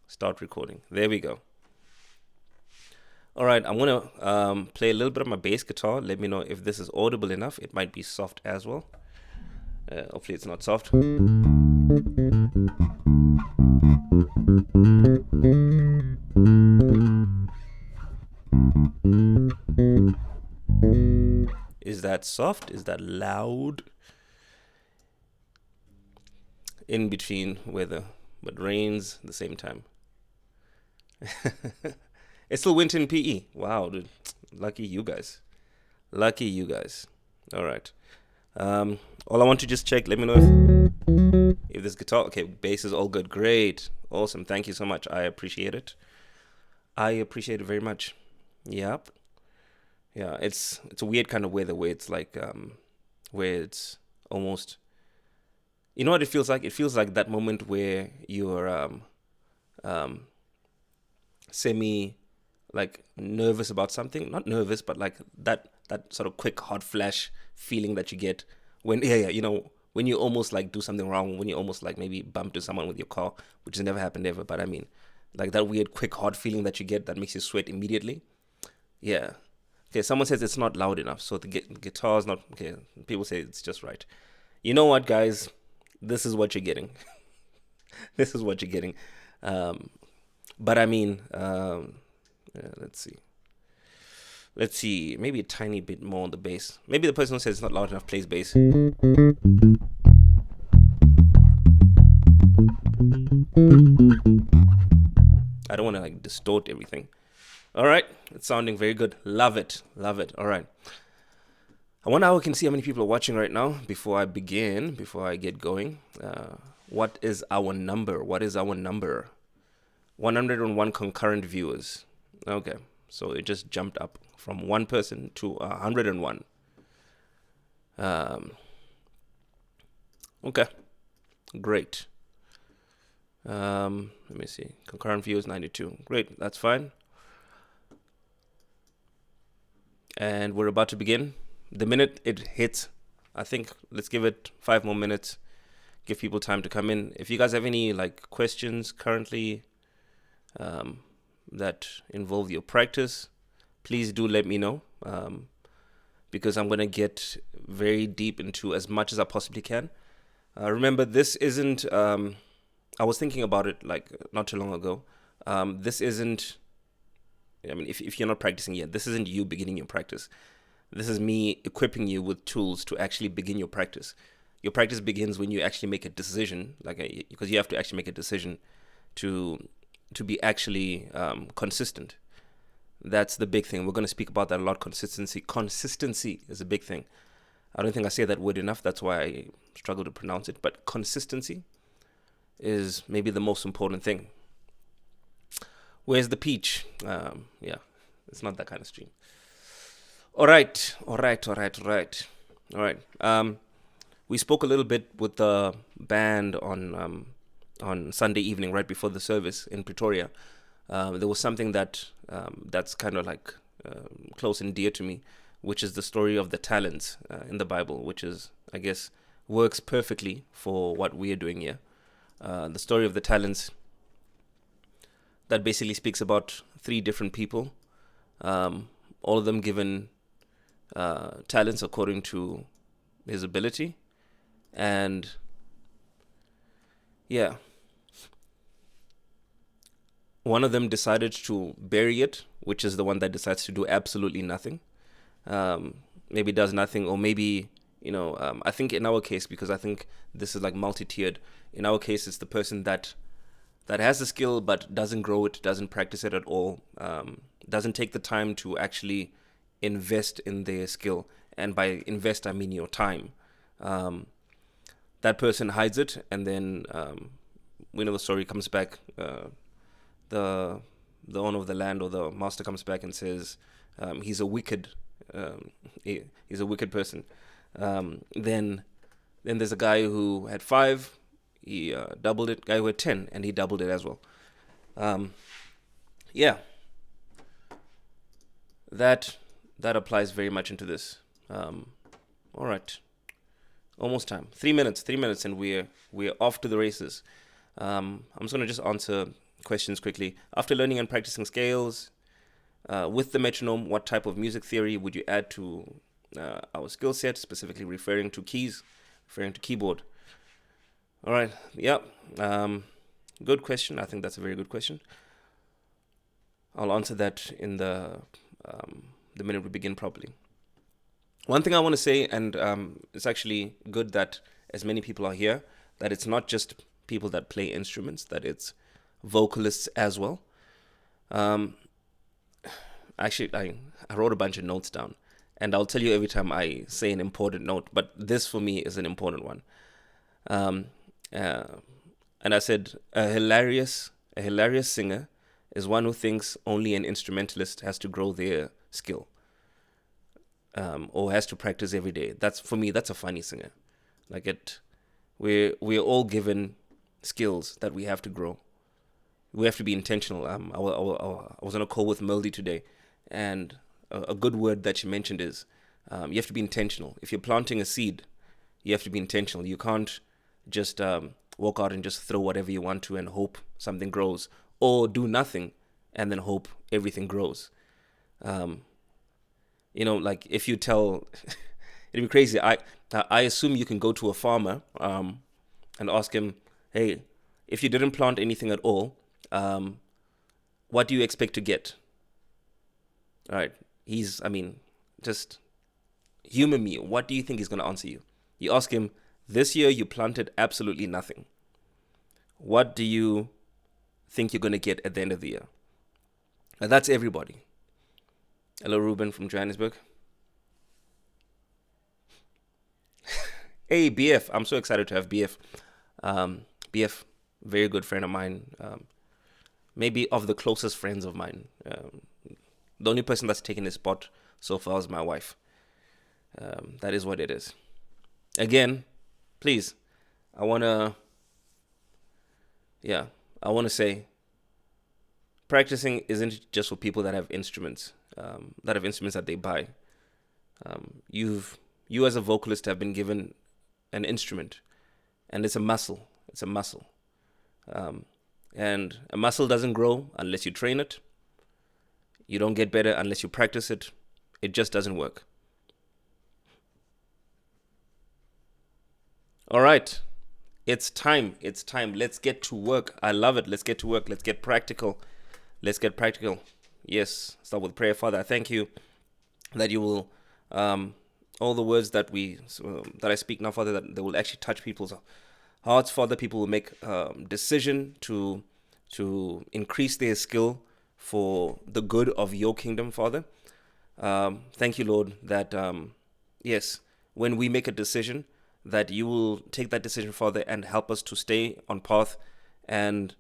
Start recording. There we go. All right, I'm going to play a little bit of my bass guitar. Let me know if this is audible enough. It might be soft as well. Hopefully it's not soft. Is that soft? Is that loud? In between weather, but rains at the same time. It's still winter in PE. Wow, dude. Lucky you guys. Lucky you guys. All right. All I want to just check. Let me know if this guitar. Okay, bass is all good. Great. Awesome. Thank you so much. I appreciate it. I appreciate it very much. Yep. Yeah. It's a weird kind of weather where it's like where it's almost. You know what it feels like? It feels like that moment where you're semi like nervous about something. Not nervous, but like that sort of quick hot flash feeling that you get when when you almost like do something wrong, when you almost like maybe bump to someone with your car, which has never happened ever, but I mean like that weird quick hot feeling that you get that makes you sweat immediately. Yeah. Okay, someone says it's not loud enough, so the guitar is not okay. People say it's just right. You know what, guys? This is what you're getting. This is what you're getting. But I mean, let's see. Let's see. Maybe a tiny bit more on the bass. Maybe the person who says it's not loud enough plays bass. I don't want to like distort everything. All right. It's sounding very good. Love it. Love it. All right. I wonder how I can see how many people are watching right now before I begin, before I get going. What is our number? What is our number? 101 concurrent viewers. Okay, so it just jumped up from one person to 101. Okay, great. Let me see. Concurrent viewers 92. Great, that's fine. And we're about to begin. The minute it hits, I think let's give it 5 more minutes. Give people time to come in. If you guys have any like questions currently that involve your practice, please do let me know, because I'm going to get very deep into as much as I possibly can. Remember, this isn't, I was thinking about it like not too long ago. This isn't, I mean, if you're not practicing yet, this isn't you beginning your practice. This is me equipping you with tools to actually begin your practice. Your practice begins when you actually make a decision, because you have to actually make a decision to be actually consistent. That's the big thing. We're going to speak about that a lot. Consistency is a big thing. I don't think I say that word enough. That's why I struggle to pronounce it. But consistency is maybe the most important thing. Where's the peach? Yeah, it's not that kind of stream. All right. We spoke a little bit with the band on Sunday evening, right before the service in Pretoria. There was something that's kind of like close and dear to me, which is the story of the talents in the Bible, which is, I guess, works perfectly for what we are doing here. The story of the talents that basically speaks about 3 different people, all of them given talents according to his ability. And yeah, one of them decided to bury it, which is the one that decides to do absolutely nothing. Maybe does nothing, or maybe, I think in our case, because I think this is like multi-tiered, in our case, it's the person that has the skill but doesn't grow it, doesn't practice it at all, doesn't take the time to actually invest in their skill. And by invest, I mean your time. That person hides it, and then we know the story comes back. The owner of the land or the master comes back and says he's a wicked he's a wicked person. Then there's a guy who had 5, he doubled it. Guy who had 10, and he doubled it as well. Yeah, that applies very much into this. All right, almost time. 3 minutes, and we're off to the races. I'm just gonna answer questions quickly. After learning and practicing scales with the metronome, what type of music theory would you add to our skill set, specifically referring to keys, referring to keyboard? All right. Yeah. Good question. I think that's a very good question. I'll answer that in the minute we begin properly. One thing I want to say, and it's actually good that as many people are here, that it's not just people that play instruments, that it's vocalists as well. Actually, I wrote a bunch of notes down, and I'll tell you every time I say an important note, but this for me is an important one. And I said, a hilarious singer is one who thinks only an instrumentalist has to grow their skill, or has to practice every day. That's, for me, that's a funny singer. We're all given skills that we have to grow. We have to be intentional. I was on a call with Melody today, and a good word that she mentioned is you have to be intentional. If you're planting a seed, you have to be intentional. You can't just walk out and just throw whatever you want to and hope something grows, or do nothing and then hope everything grows. Like if you tell, it'd be crazy. I assume you can go to a farmer and ask him, hey, if you didn't plant anything at all, what do you expect to get? All right. Just humor me. What do you think he's going to answer you? You ask him, this year you planted absolutely nothing. What do you think you're going to get at the end of the year? And that's everybody. Hello, Ruben from Johannesburg. Hey, BF. I'm so excited to have BF. BF, very good friend of mine. Maybe of the closest friends of mine. The only person that's taken his spot so far is my wife. That is what it is. Again, please, I want to say, practicing isn't just for people that have instruments, that they buy. You as a vocalist have been given an instrument, and it's a muscle. It's a muscle. And a muscle doesn't grow unless you train it. You don't get better unless you practice it. It just doesn't work. All right. It's time. Let's get to work. I love it. Let's get to work. Let's get practical. Yes. Start with prayer. Father, I thank you that you will, all the words that I speak now, Father, that they will actually touch people's hearts. Father, people will make decision to increase their skill for the good of your kingdom, Father. Thank you, Lord, that, yes, when we make a decision, that you will take that decision, Father, and help us to stay on path. And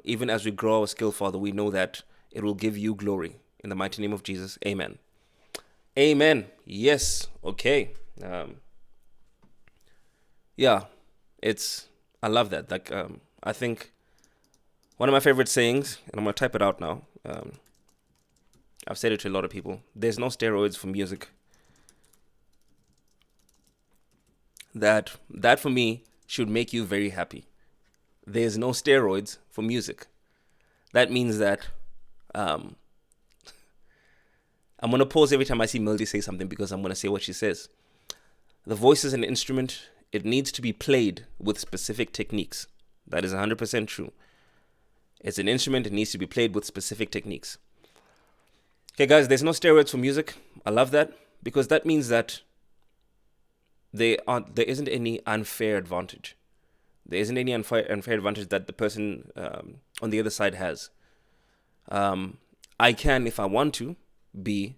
even as we grow our skill, Father, we know that it will give you glory. In the mighty name of Jesus, amen. Amen. Yes. Okay. I love that. I think one of my favorite sayings, and I'm going to type it out now. I've said it to a lot of people. There's no steroids for music. That for me should make you very happy. There's no steroids for music. That means that I'm going to pause every time I see Melody say something, because I'm going to say what she says. The voice is an instrument. It needs to be played with specific techniques. That is 100% true. It's an instrument. It needs to be played with specific techniques. Okay, guys, there's no steroids for music. I love that, because that means that there isn't any unfair advantage. There isn't any unfair advantage that the person on the other side has. I can, if I want to, be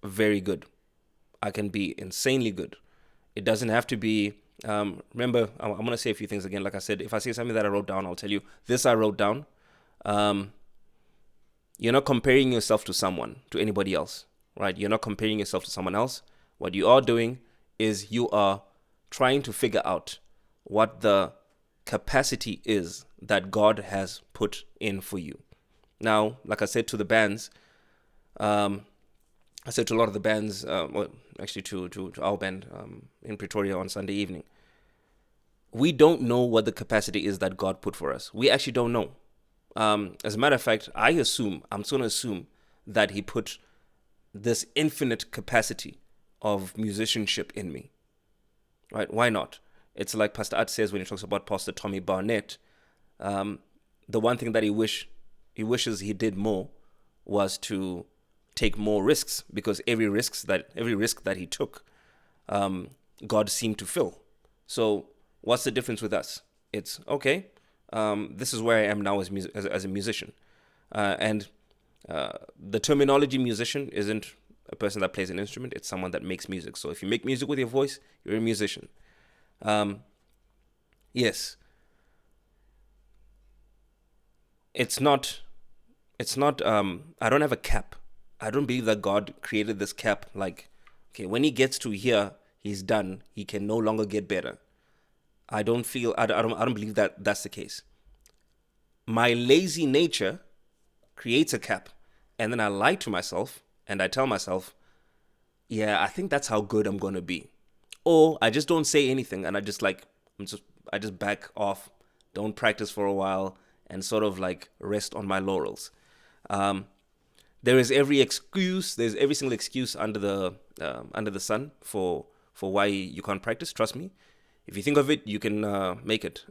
very good. I can be insanely good. It doesn't have to be, remember, I'm going to say a few things again. Like I said, if I say something that I wrote down, I'll tell you, this I wrote down. You're not comparing yourself to anybody else, right? You're not comparing yourself to someone else. What you are doing is you are trying to figure out what the capacity is that God has put in for you. Now, like I said to the bands, I said to a lot of the bands, actually to our band in Pretoria on Sunday evening, we don't know what the capacity is that God put for us. We actually don't know. As a matter of fact, I'm just going to assume that he put this infinite capacity of musicianship in me, right? Why not? It's like Pastor Art says when he talks about Pastor Tommy Barnett. The one thing that he wishes he did more was to take more risks, because every risk that he took, God seemed to fill. So what's the difference with us? It's okay. This is where I am now as a musician, and the terminology musician isn't a person that plays an instrument. It's someone that makes music. So if you make music with your voice, you're a musician. Yes, it's not. It's not. I don't have a cap. I don't believe that God created this cap. Like, okay, when he gets to here, he's done. He can no longer get better. I don't feel. I don't believe that that's the case. My lazy nature creates a cap, and then I lie to myself and I tell myself, yeah, I think that's how good I'm gonna be. Or I just don't say anything and I just back off, don't practice for a while, and sort of like rest on my laurels. Um, there's every single excuse under the sun for why you can't practice. Trust me, if you think of it, you can make it.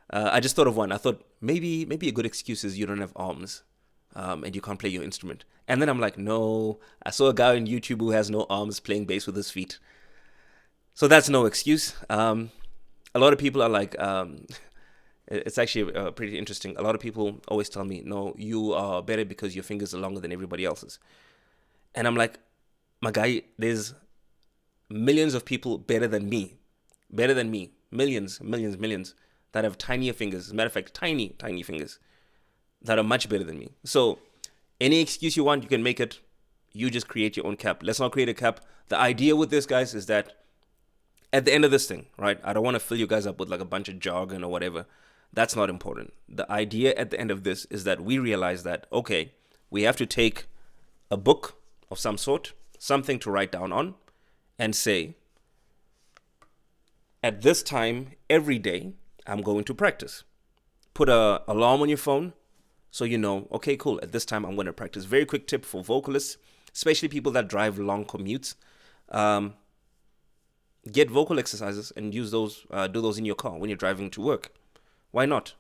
I just thought of one. I thought maybe a good excuse is you don't have arms, and you can't play your instrument. And then I'm like, no, I saw a guy on YouTube who has no arms playing bass with his feet. So that's no excuse. A lot of people are like, it's actually pretty interesting. A lot of people always tell me, no, you are better because your fingers are longer than everybody else's. And I'm like, my guy, there's millions of people better than me, millions that have tinier fingers. As a matter of fact, tiny fingers that are much better than me. So any excuse you want, you can make it. You just create your own cap. Let's not create a cap. The idea with this, guys, is that at the end of this thing, right? I don't want to fill you guys up with like a bunch of jargon or whatever. That's not important. The idea at the end of this is that we realize that, okay, we have to take a book of some sort, something to write down on, and say, at this time, every day, I'm going to practice. Put a alarm on your phone so you know, okay, cool, at this time I'm going to practice. Very quick tip for vocalists, especially people that drive long commutes. Get vocal exercises and use those, do those in your car when you're driving to work. Why not?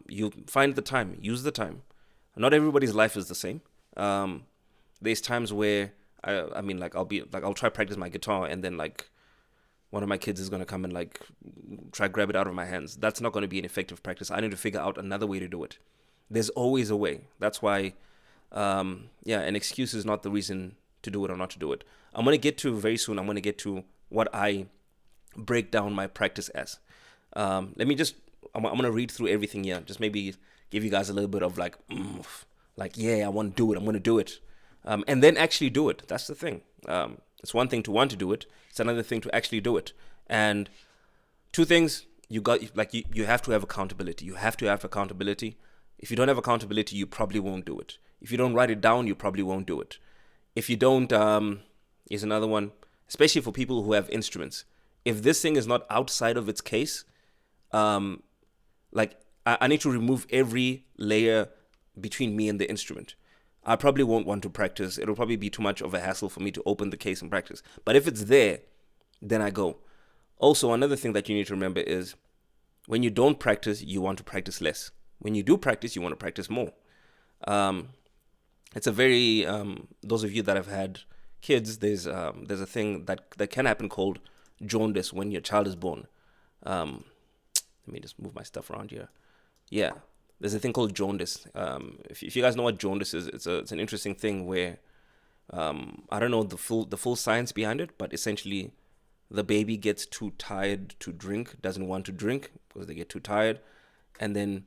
You find the time, use the time. Not everybody's life is the same. There's times where I mean, like I'll try practice my guitar, and then like one of my kids is gonna come and like try grab it out of my hands. That's not gonna be an effective practice. I need to figure out another way to do it. There's always a way. That's why, an excuse is not the reason to do it or not to do it. I'm gonna get to very soon. I'm gonna get to what I break down my practice as. Let me just. I'm gonna read through everything here. Just maybe give you guys a little bit of like, yeah, I want to do it. I'm gonna do it, and then actually do it. That's the thing. It's one thing to want to do it. It's another thing to actually do it. And two things you have to have accountability. You have to have accountability. If you don't have accountability, you probably won't do it. If you don't write it down, you probably won't do it. If you don't, here's another one, especially for people who have instruments. If this thing is not outside of its case, I need to remove every layer between me and the instrument. I probably won't want to practice. It'll probably be too much of a hassle for me to open the case and practice. But if it's there, then I go. Also, another thing that you need to remember is when you don't practice, you want to practice less. When you do practice, you want to practice more. It's a very, those of you that have had kids, there's a thing that can happen called jaundice when your child is born. Let me just move my stuff around here. Yeah, there's a thing called jaundice. If you guys know what jaundice is, it's an interesting thing where I don't know the full science behind it, but essentially the baby gets too tired to drink, doesn't want to drink because they get too tired, and then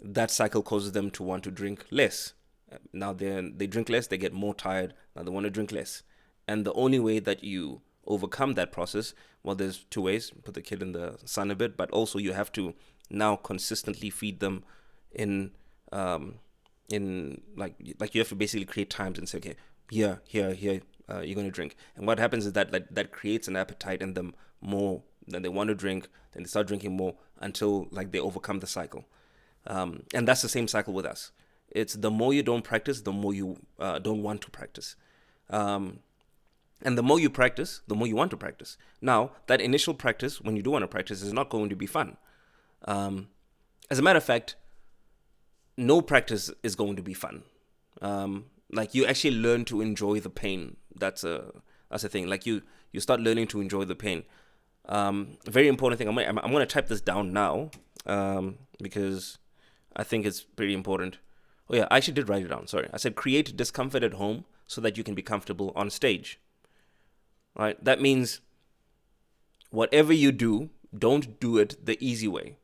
that cycle causes them to want to drink less. Now they drink less, they get more tired. Now they want to drink less, and the only way that you overcome that process, well, there's two ways: put the kid in the sun a bit, but also you have to now consistently feed them in like you have to basically create times and say, okay, here, you're going to drink. And what happens is that creates an appetite in them more. Then they want to drink, then they start drinking more until like they overcome the cycle. And that's the same cycle with us. It's the more you don't practice, the more you don't want to practice. And the more you practice, the more you want to practice. Now, that initial practice, when you do want to practice, is not going to be fun. As a matter of fact, no practice is going to be fun. Like you actually learn to enjoy the pain. That's a thing. Like you start learning to enjoy the pain. Very important thing. I'm going to type this down now because I think it's pretty important. Oh yeah, I actually did write it down. Sorry, I said create discomfort at home so that you can be comfortable on stage. Right? That means whatever you do, don't do it the easy way.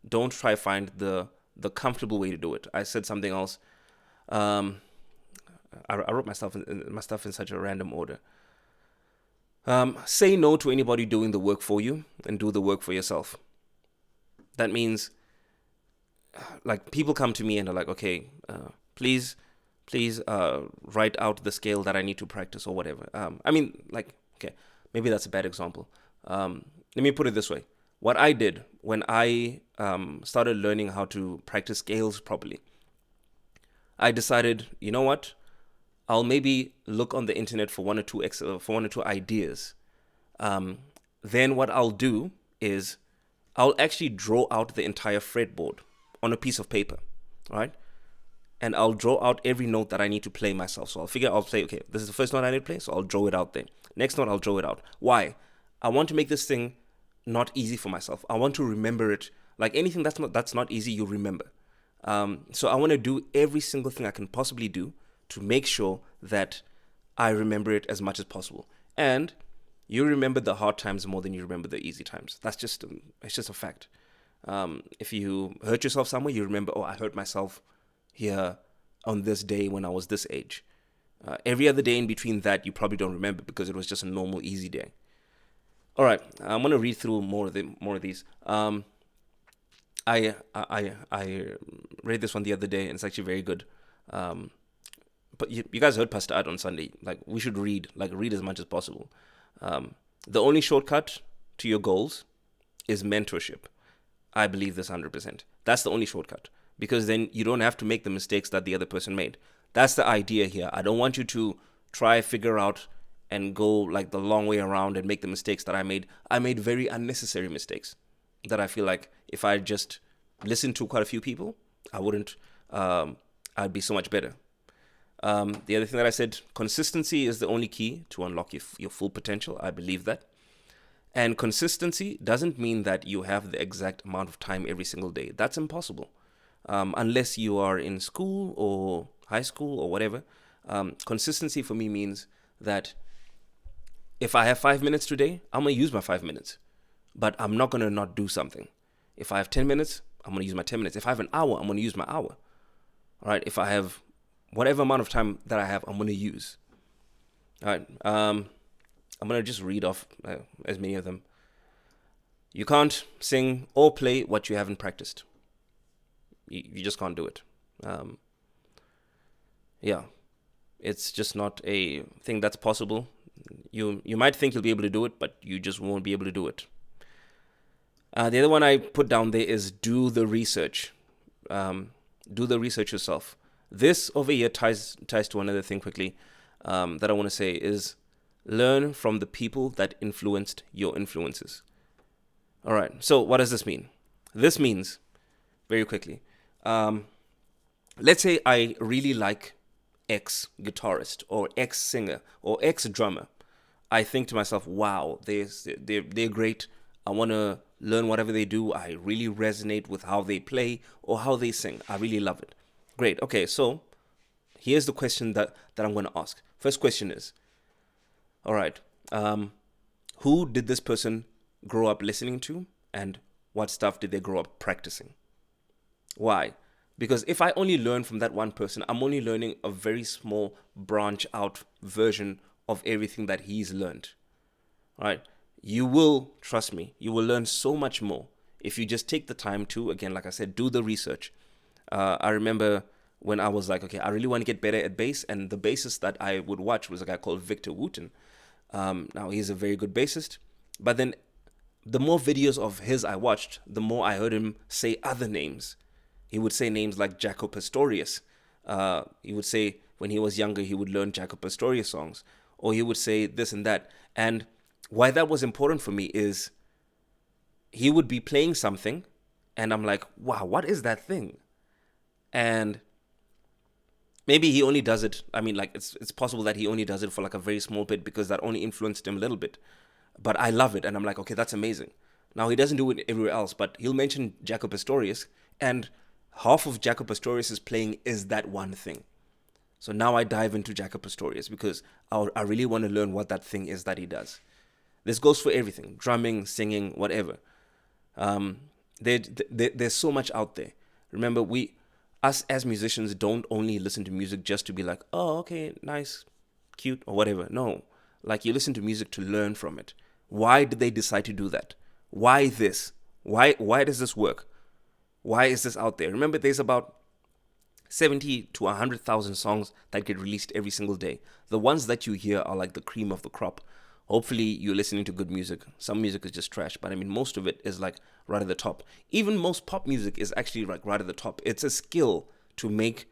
Don't try to find the comfortable way to do it. I said something else. I wrote my stuff in such a random order. Say no to anybody doing the work for you and do the work for yourself. That means, like, people come to me and are like, okay, please write out the scale that I need to practice or whatever. Okay, maybe that's a bad example. Let me put it this way. What I did when I started learning how to practice scales properly, I decided, you know what? I'll maybe look on the internet for one or two ideas. Then what I'll do is I'll actually draw out the entire fretboard on a piece of paper, right? And I'll draw out every note that I need to play myself. So I'll say, okay, this is the first note I need to play, so I'll draw it out there. Next note, I'll draw it out. Why? I want to make this thing not easy for myself. I want to remember it. Like anything that's not easy, you remember. So I want to do every single thing I can possibly do to make sure that I remember it as much as possible. And you remember the hard times more than you remember the easy times. It's just a fact. If you hurt yourself somewhere, you remember, oh, I hurt myself here on this day when I was this age. Every other day in between that, you probably don't remember because it was just a normal, easy day. All right, I'm gonna read through more of these. I read this one the other day, and it's actually very good. But you guys heard Pastor Art on Sunday. Like, we should read as much as possible. The only shortcut to your goals is mentorship. I believe this 100%. That's the only shortcut, because then you don't have to make the mistakes that the other person made. That's the idea here. I don't want you to try figure out and go like the long way around and make the mistakes that I made. I made very unnecessary mistakes that I feel like if I just listened to quite a few people, I'd be so much better. The other thing that I said, consistency is the only key to unlock your full potential. I believe that. And consistency doesn't mean that you have the exact amount of time every single day. That's impossible. Unless you are in school or high school or whatever. Consistency for me means that if I have 5 minutes today, I'm going to use my 5 minutes. But I'm not going to not do something. If I have 10 minutes, I'm going to use my 10 minutes. If I have an hour, I'm going to use my hour. All right. If I have whatever amount of time that I have, I'm going to use. All right. I'm going to just read off as many of them. You can't sing or play what you haven't practiced. You just can't do it. Yeah. It's just not a thing that's possible. You might think you'll be able to do it, but you just won't be able to do it. The other one I put down there is do the research. Do the research yourself. This over here ties to another thing quickly that I want to say is learn from the people that influenced your influences. All right. So what does this mean? This means, very quickly, let's say I really like X guitarist or X singer or X drummer. I think to myself, wow, they're great. I want to learn whatever they do. I really resonate with how they play or how they sing. I really love it. Great. Okay, so here's the question that I'm going to ask. First question is, all right, who did this person grow up listening to, and what stuff did they grow up practicing? Why? Because if I only learn from that one person, I'm only learning a very small branch out version of everything that he's learned. All right. You will, trust me, you will learn so much more if you just take the time to, again, like I said, do the research. I remember when I was like, okay, I really want to get better at bass, and the bassist that I would watch was a guy called Victor Wooten. Now, he's a very good bassist, but then the more videos of his I watched, the more I heard him say other names. He would say names like Jaco Pastorius. He would say when he was younger, he would learn Jaco Pastorius songs, or he would say this and that. And why that was important for me is he would be playing something, and I'm like, wow, what is that thing? And maybe he only does it. I mean, like it's possible that he only does it for like a very small bit because that only influenced him a little bit. But I love it, and I'm like, okay, that's amazing. Now he doesn't do it everywhere else, but he'll mention Jaco Pastorius, and half of Jaco Pastorius's playing is that one thing. So now I dive into Jaco Pastorius because I really want to learn what that thing is that he does. This goes for everything: drumming, singing, whatever. There's so much out there. Remember, us as musicians don't only listen to music just to be like, oh, okay, nice, cute, or whatever. No, like you listen to music to learn from it. Why did they decide to do that? Why this? Why does this work? Why is this out there? Remember, there's about 70 to 100,000 songs that get released every single day. The ones that you hear are like the cream of the crop. Hopefully you're listening to good music. Some music is just trash, but I mean, most of it is like right at the top. Even most pop music is actually like right at the top. It's a skill to make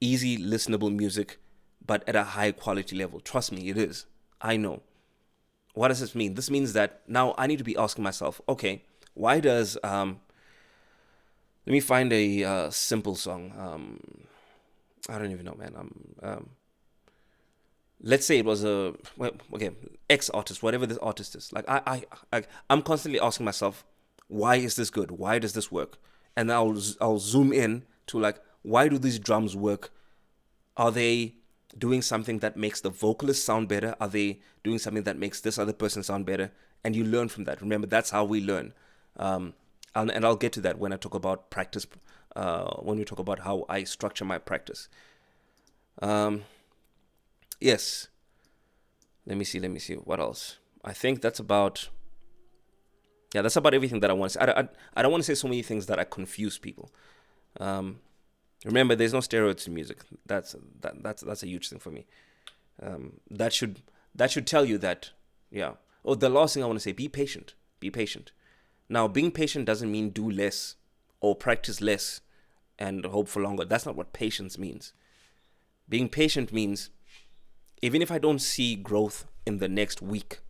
easy, listenable music, but at a high quality level. Trust me, it is. I know. What does this mean? This means that now I need to be asking myself, okay, why does, let me find a simple song. I don't even know, man. Let's say it was X artist, whatever this artist is. Like I'm constantly asking myself, why is this good? Why does this work? And I'll zoom in to like, why do these drums work? Are they doing something that makes the vocalist sound better? Are they doing something that makes this other person sound better? And you learn from that. Remember, that's how we learn. And I'll get to that when I talk about practice. When we talk about how I structure my practice. Yes. Let me see. What else? I think that's about everything that I want to say. I don't want to say so many things that I confuse people. Remember, there's no steroids in music. That's a huge thing for me. That should tell you that, yeah. Oh, the last thing I want to say, be patient. Be patient. Now, being patient doesn't mean do less or practice less and hope for longer. That's not what patience means. Being patient means even if I don't see growth in the next week,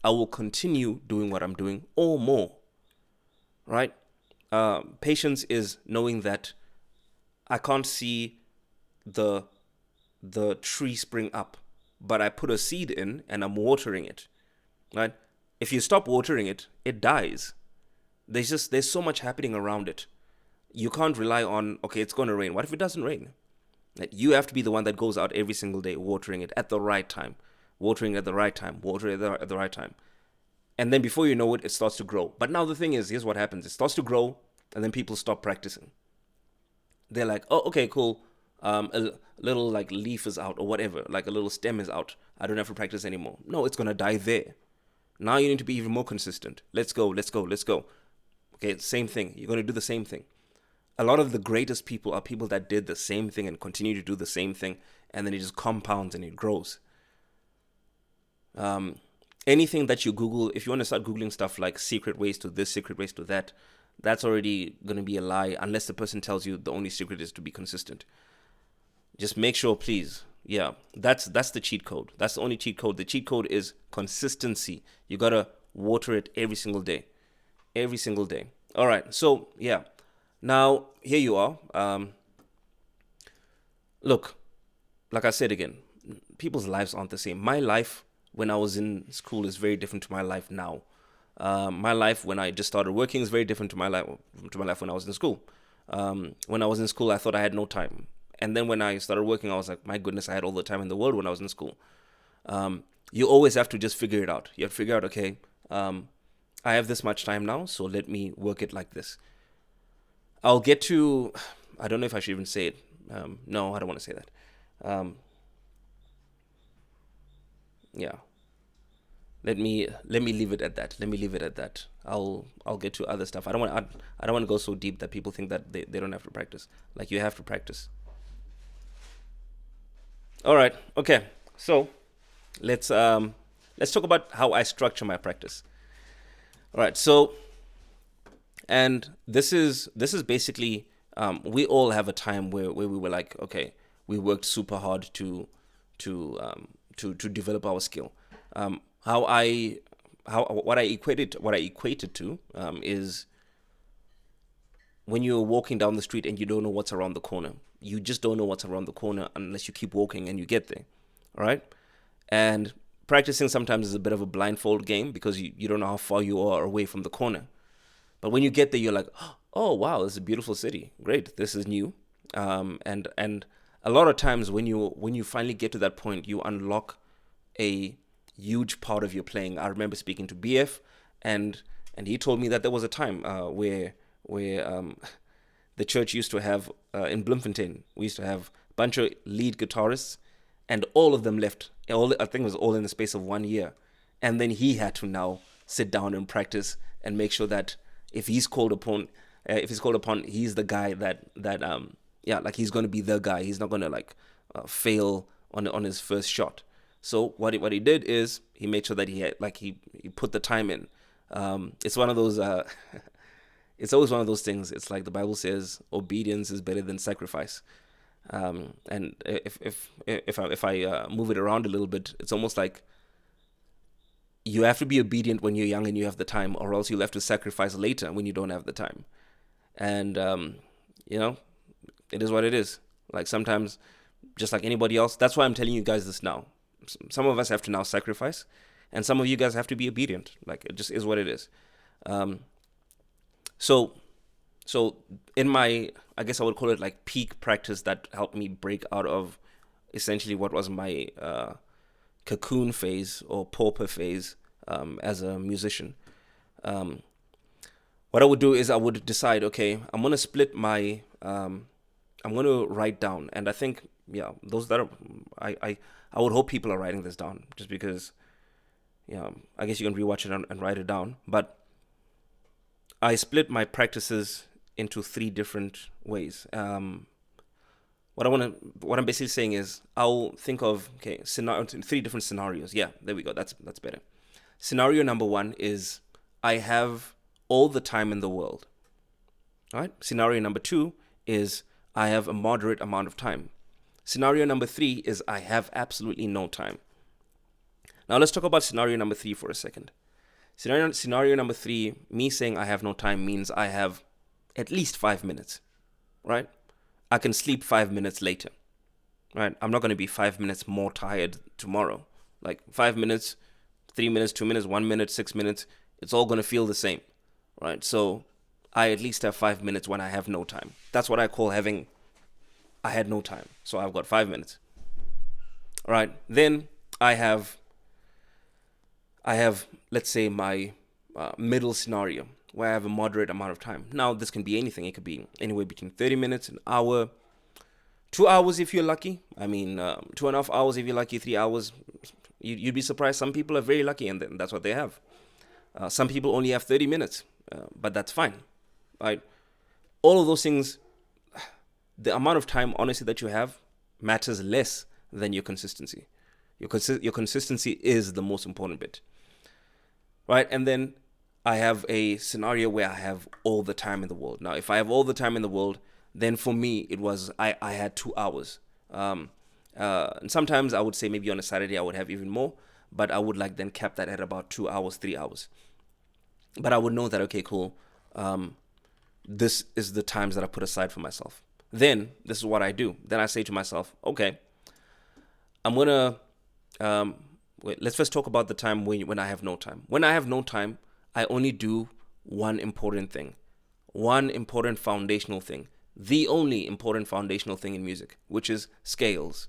I will continue doing what I'm doing or more, right? Patience is knowing that I can't see the tree spring up, but I put a seed in and I'm watering it, right? If you stop watering it, it dies. There's so much happening around it. You can't rely on, okay, it's going to rain. What if it doesn't rain? You have to be the one that goes out every single day watering it at the right time, watering at the right time, watering at the right time. And then before you know it, it starts to grow. But now the thing is, here's what happens. It starts to grow and then people stop practicing. They're like, oh, okay, cool. A little like leaf is out or whatever, like a little stem is out. I don't have to practice anymore. No, it's going to die there. Now you need to be even more consistent. Let's go. Okay, same thing. You're going to do the same thing. A lot of the greatest people are people that did the same thing and continue to do the same thing, and then it just compounds and it grows. Anything that you Google, if you want to start Googling stuff like secret ways to this, secret ways to that, that's already going to be a lie unless the person tells you the only secret is to be consistent. Just make sure, please. Yeah, that's the cheat code. That's the only cheat code. The cheat code is consistency. You got to water it every single day. Every single day. All right, so yeah. Now, here you are. Look, like I said again, people's lives aren't the same. My life when I was in school is very different to my life now. My life when I just started working is very different to my life when I was in school. When I was in school, I thought I had no time. And then when I started working, I was like, my goodness, I had all the time in the world when I was in school. You always have to just figure it out. You have to figure out, okay, I have this much time now, so let me work it like this. I'll get to, I don't know if I should even say it. No, I don't want to say that. Yeah. Let me leave it at that. I'll get to other stuff. I don't want to go so deep that people think that they don't have to practice. Like, you have to practice. All right. Okay. So let's talk about how I structure my practice. All right. So, and this is basically We all have a time where we were like, okay, we worked super hard to develop our skill. How I how what I equated to is when you're walking down the street and you don't know what's around the corner. You just don't know what's around the corner unless you keep walking and you get there. All right. And practicing sometimes is a bit of a blindfold game because you don't know how far you are away from the corner. But when you get there, you're like, oh wow, this is a beautiful city. Great, this is new. And a lot of times when you finally get to that point, you unlock a huge part of your playing. I remember speaking to BF, and he told me that there was a time where the church used to have in Bloemfontein, we used to have a bunch of lead guitarists, and all of them left. I think it was all in the space of 1 year, and then he had to now sit down and practice and make sure that if he's called upon, he's the guy that like he's gonna be the guy. He's not gonna like fail on his first shot. So what he did is he made sure that he put the time in. It's one of those. It's always one of those things. It's like the Bible says, obedience is better than sacrifice. And if I move it around a little bit, it's almost like you have to be obedient when you're young and you have the time, or else you'll have to sacrifice later when you don't have the time. And it is what it is. Like sometimes, just like anybody else, that's why I'm telling you guys this now. Some of us have to now sacrifice, and some of you guys have to be obedient. Like it just is what it is. So in my, I guess I would call it like peak practice that helped me break out of essentially what was my cocoon phase or pauper phase as a musician. What I would do is I would decide, okay, I'm gonna split my, I'm gonna write down, and I think those that are, I would hope people are writing this down, just because, I guess you can rewatch it and write it down, but I split my practices into 3 different ways. What I'm basically saying is I'll think of 3 different scenarios. Yeah, there we go. That's better. Scenario number 1 is I have all the time in the world. All right. Scenario number 2 is I have a moderate amount of time. Scenario number 3 is I have absolutely no time. Now let's talk about scenario number 3 for a second. Scenario number 3, me saying I have no time means I have at least 5 minutes, right? I can sleep 5 minutes later, right? I'm not going to be 5 minutes more tired tomorrow. Like 5 minutes, 3 minutes, 2 minutes, 1 minute, 6 minutes, it's all going to feel the same, right? So I at least have 5 minutes when I have no time. That's what I call I had no time. So I've got 5 minutes. All right. Then I have, let's say, my middle scenario where I have a moderate amount of time. Now, this can be anything. It could be anywhere between 30 minutes, an hour, 2 hours if you're lucky. I mean, 2.5 hours if you're lucky, 3 hours. You'd be surprised. Some people are very lucky, and that's what they have. Some people only have 30 minutes, but that's fine. Right? All of those things, the amount of time, honestly, that you have matters less than your consistency. Your consistency is the most important bit. Right? And then I have a scenario where I have all the time in the world. Now, if I have all the time in the world, then for me, it was, I had 2 hours. And sometimes I would say maybe on a Saturday I would have even more, but I would like then cap that at about 2 hours, 3 hours. But I would know that, okay, cool. This is the times that I put aside for myself. Then this is what I do. Then I say to myself, okay, I'm going to, let's first talk about the time when I have no time. When I have no time, I only do one important thing, one important foundational thing, the only important foundational thing in music, which is scales.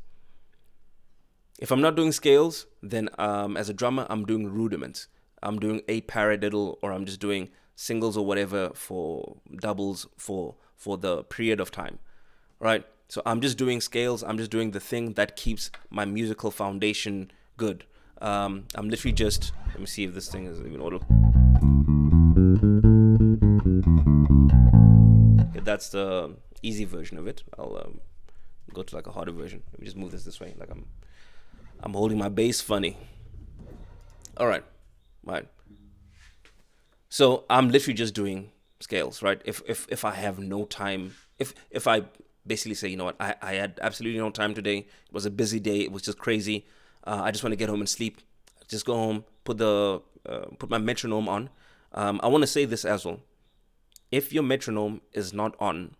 If I'm not doing scales, then as a drummer, I'm doing rudiments. I'm doing a paradiddle, or I'm just doing singles or whatever for doubles for the period of time, right? So I'm just doing scales. I'm just doing the thing that keeps my musical foundation good. I'm literally just, let me see if this thing is even audible. Okay, that's the easy version of it. I'll go to like a harder version. Let me just move this way, like I'm holding my bass funny. All right. So I'm literally just doing scales, right? If I have no time if I basically say, you know what, I had absolutely no time today. It was a busy day. It was just crazy. I just want to get home and sleep. Just go home, put my metronome on. I want to say this as well. If your metronome is not on,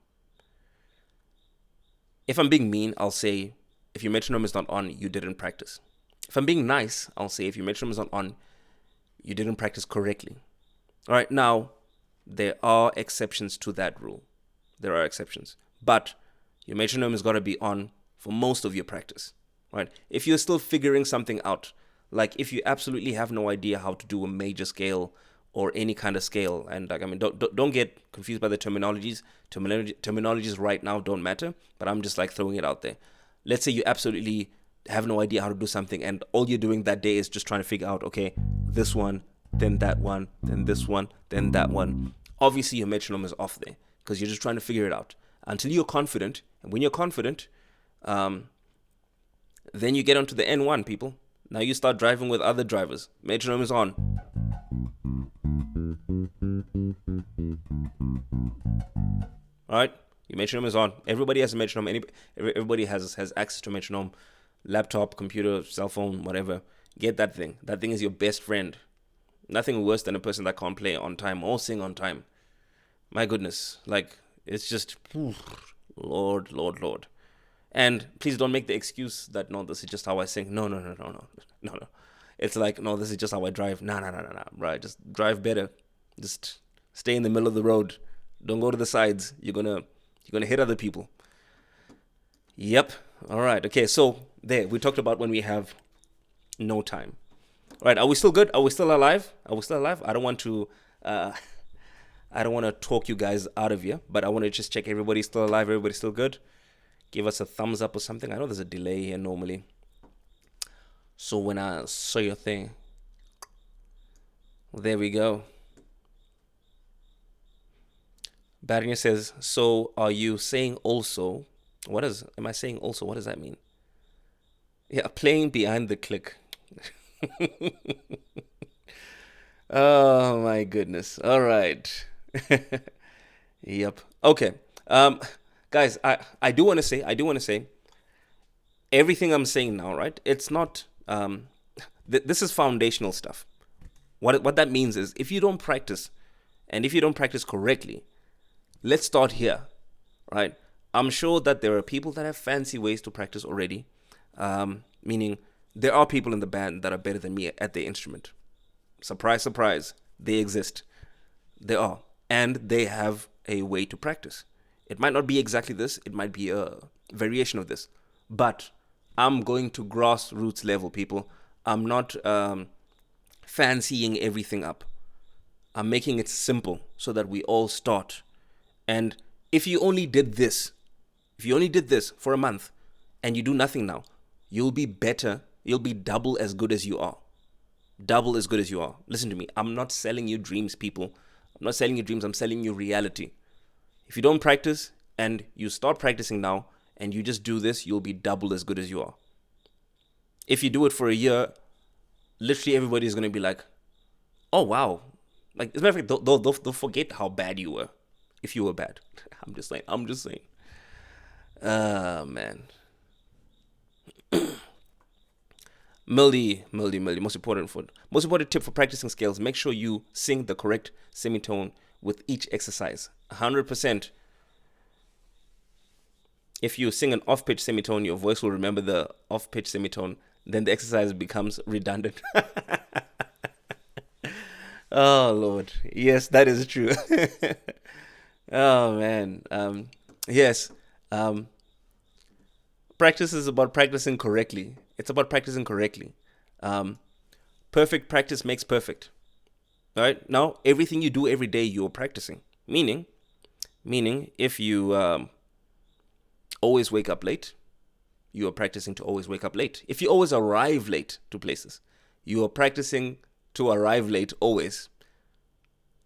if I'm being mean, I'll say if your metronome is not on, you didn't practice. If I'm being nice, I'll say if your metronome is not on, you didn't practice correctly. All right, now there are exceptions to that rule. There are exceptions, but your metronome has got to be on for most of your practice. Right? If you're still figuring something out, like if you absolutely have no idea how to do a major scale or any kind of scale, and like, I mean, don't get confused by the terminologies. Terminologies right now don't matter, but I'm just like throwing it out there. Let's say you absolutely have no idea how to do something, and all you're doing that day is just trying to figure out, okay, this one, then that one, then this one, then that one. Obviously, your metronome is off there because you're just trying to figure it out until you're confident. And when you're confident, then you get onto the N1, people. Now you start driving with other drivers. Metronome is on. All right, your metronome is on. Everybody has a metronome. Everybody has access to a metronome. Laptop, computer, cell phone, whatever. Get that thing. That thing is your best friend. Nothing worse than a person that can't play on time or sing on time. My goodness, like it's just, Lord. And please don't make the excuse that, no, this is just how I sing. No. It's like, no, this is just how I drive. No. Right, just drive better. Just stay in the middle of the road. Don't go to the sides. You're gonna hit other people. Yep. All right. Okay. So there, we talked about when we have no time. All right. Are we still good? Are we still alive? I don't want to. I don't want to talk you guys out of here, but I want to just check everybody's still alive. Everybody's still good. Give us a thumbs up or something. I know there's a delay here normally. So when I saw your thing, there we go. Barrier says, so are you saying also, am I saying also? What does that mean? Yeah, playing behind the click. Oh my goodness. All right. Yep. Okay. Guys, I do want to say everything I'm saying now, right? It's not this is foundational stuff. What that means is if you don't practice, and if you don't practice correctly, let's start here, right? I'm sure that there are people that have fancy ways to practice already, meaning there are people in the band that are better than me at their instrument. Surprise, surprise, they exist. They are, and they have a way to practice. It might not be exactly this, it might be a variation of this, but I'm going to grassroots level, people. I'm not fancying everything up. I'm making it simple so that we all start. And if you only did this for a month and you do nothing now, you'll be better. You'll be double as good as you are. Double as good as you are. Listen to me. I'm not selling you dreams, people. I'm not selling you dreams. I'm selling you reality. If you don't practice and you start practicing now and you just do this, you'll be double as good as you are. If you do it for a year, literally everybody is going to be like, oh, wow. Like, as a matter of fact, they'll forget how bad you were if you were bad. I'm just saying. Man. Mildy. Most important tip for practicing scales: make sure you sing the correct semitone with each exercise. 100%. If you sing an off-pitch semitone, your voice will remember the off-pitch semitone. Then the exercise becomes redundant. Oh, Lord. Yes, that is true. Oh, man. Yes. Practice is about practicing correctly. It's about practicing correctly. Perfect practice makes perfect. All right? Now, everything you do every day, you're practicing. Meaning, if you always wake up late, you are practicing to always wake up late. If you always arrive late to places, you are practicing to arrive late always.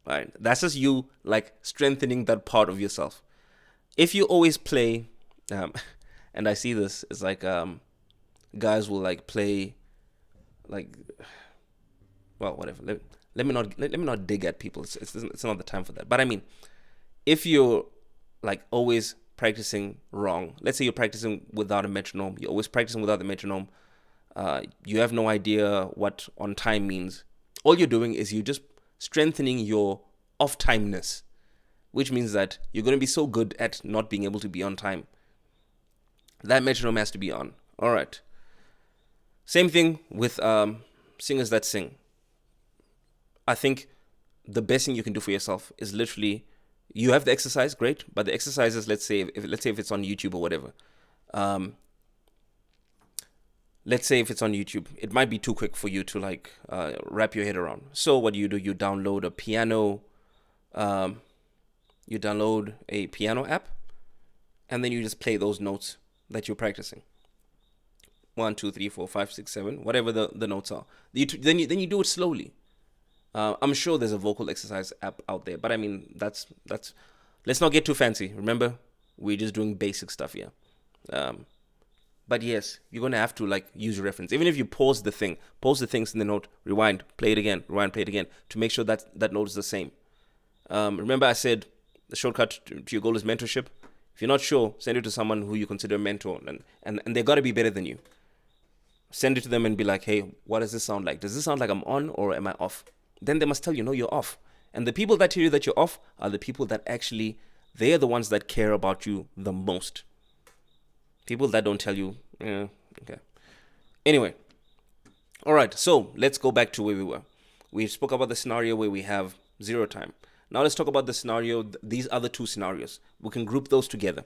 Right? That's just you like strengthening that part of yourself. If you always play, and I see this, it's like guys will like play, like, well, whatever. Let me not dig at people. It's not the time for that. But I mean, if you're like always practicing wrong. Let's say you're practicing without a metronome. You're always practicing without the metronome. You have no idea what on time means. All you're doing is you're just strengthening your off timeness, which means that you're going to be so good at not being able to be on time. That metronome has to be on. All right. Same thing with singers that sing. I think the best thing you can do for yourself is literally, you have the exercise, great, but the exercises, let's say if it's on YouTube or whatever, let's say if it's on YouTube, it might be too quick for you to like wrap your head around. So what do? You download a piano, app, and then you just play those notes that you're practicing. 1, 2, 3, 4, 5, 6, 7, whatever the notes are. Then you do it slowly. I'm sure there's a vocal exercise app out there, but I mean that's. Let's not get too fancy. Remember, we're just doing basic stuff here. But yes, you're gonna have to like use your reference. Even if you pause the things in the note, rewind, play it again, to make sure that that note is the same. Remember, I said the shortcut to your goal is mentorship. If you're not sure, send it to someone who you consider a mentor, and they gotta be better than you. Send it to them and be like, hey, what does this sound like? Does this sound like I'm on or am I off? Then they must tell you, no, you're off. And the people that tell you that you're off are the people that actually, they're the ones that care about you the most. People that don't tell you, okay. Anyway, all right, so let's go back to where we were. We spoke about the scenario where we have 0 time. Now let's talk about the scenario, these other 2 scenarios. We can group those together.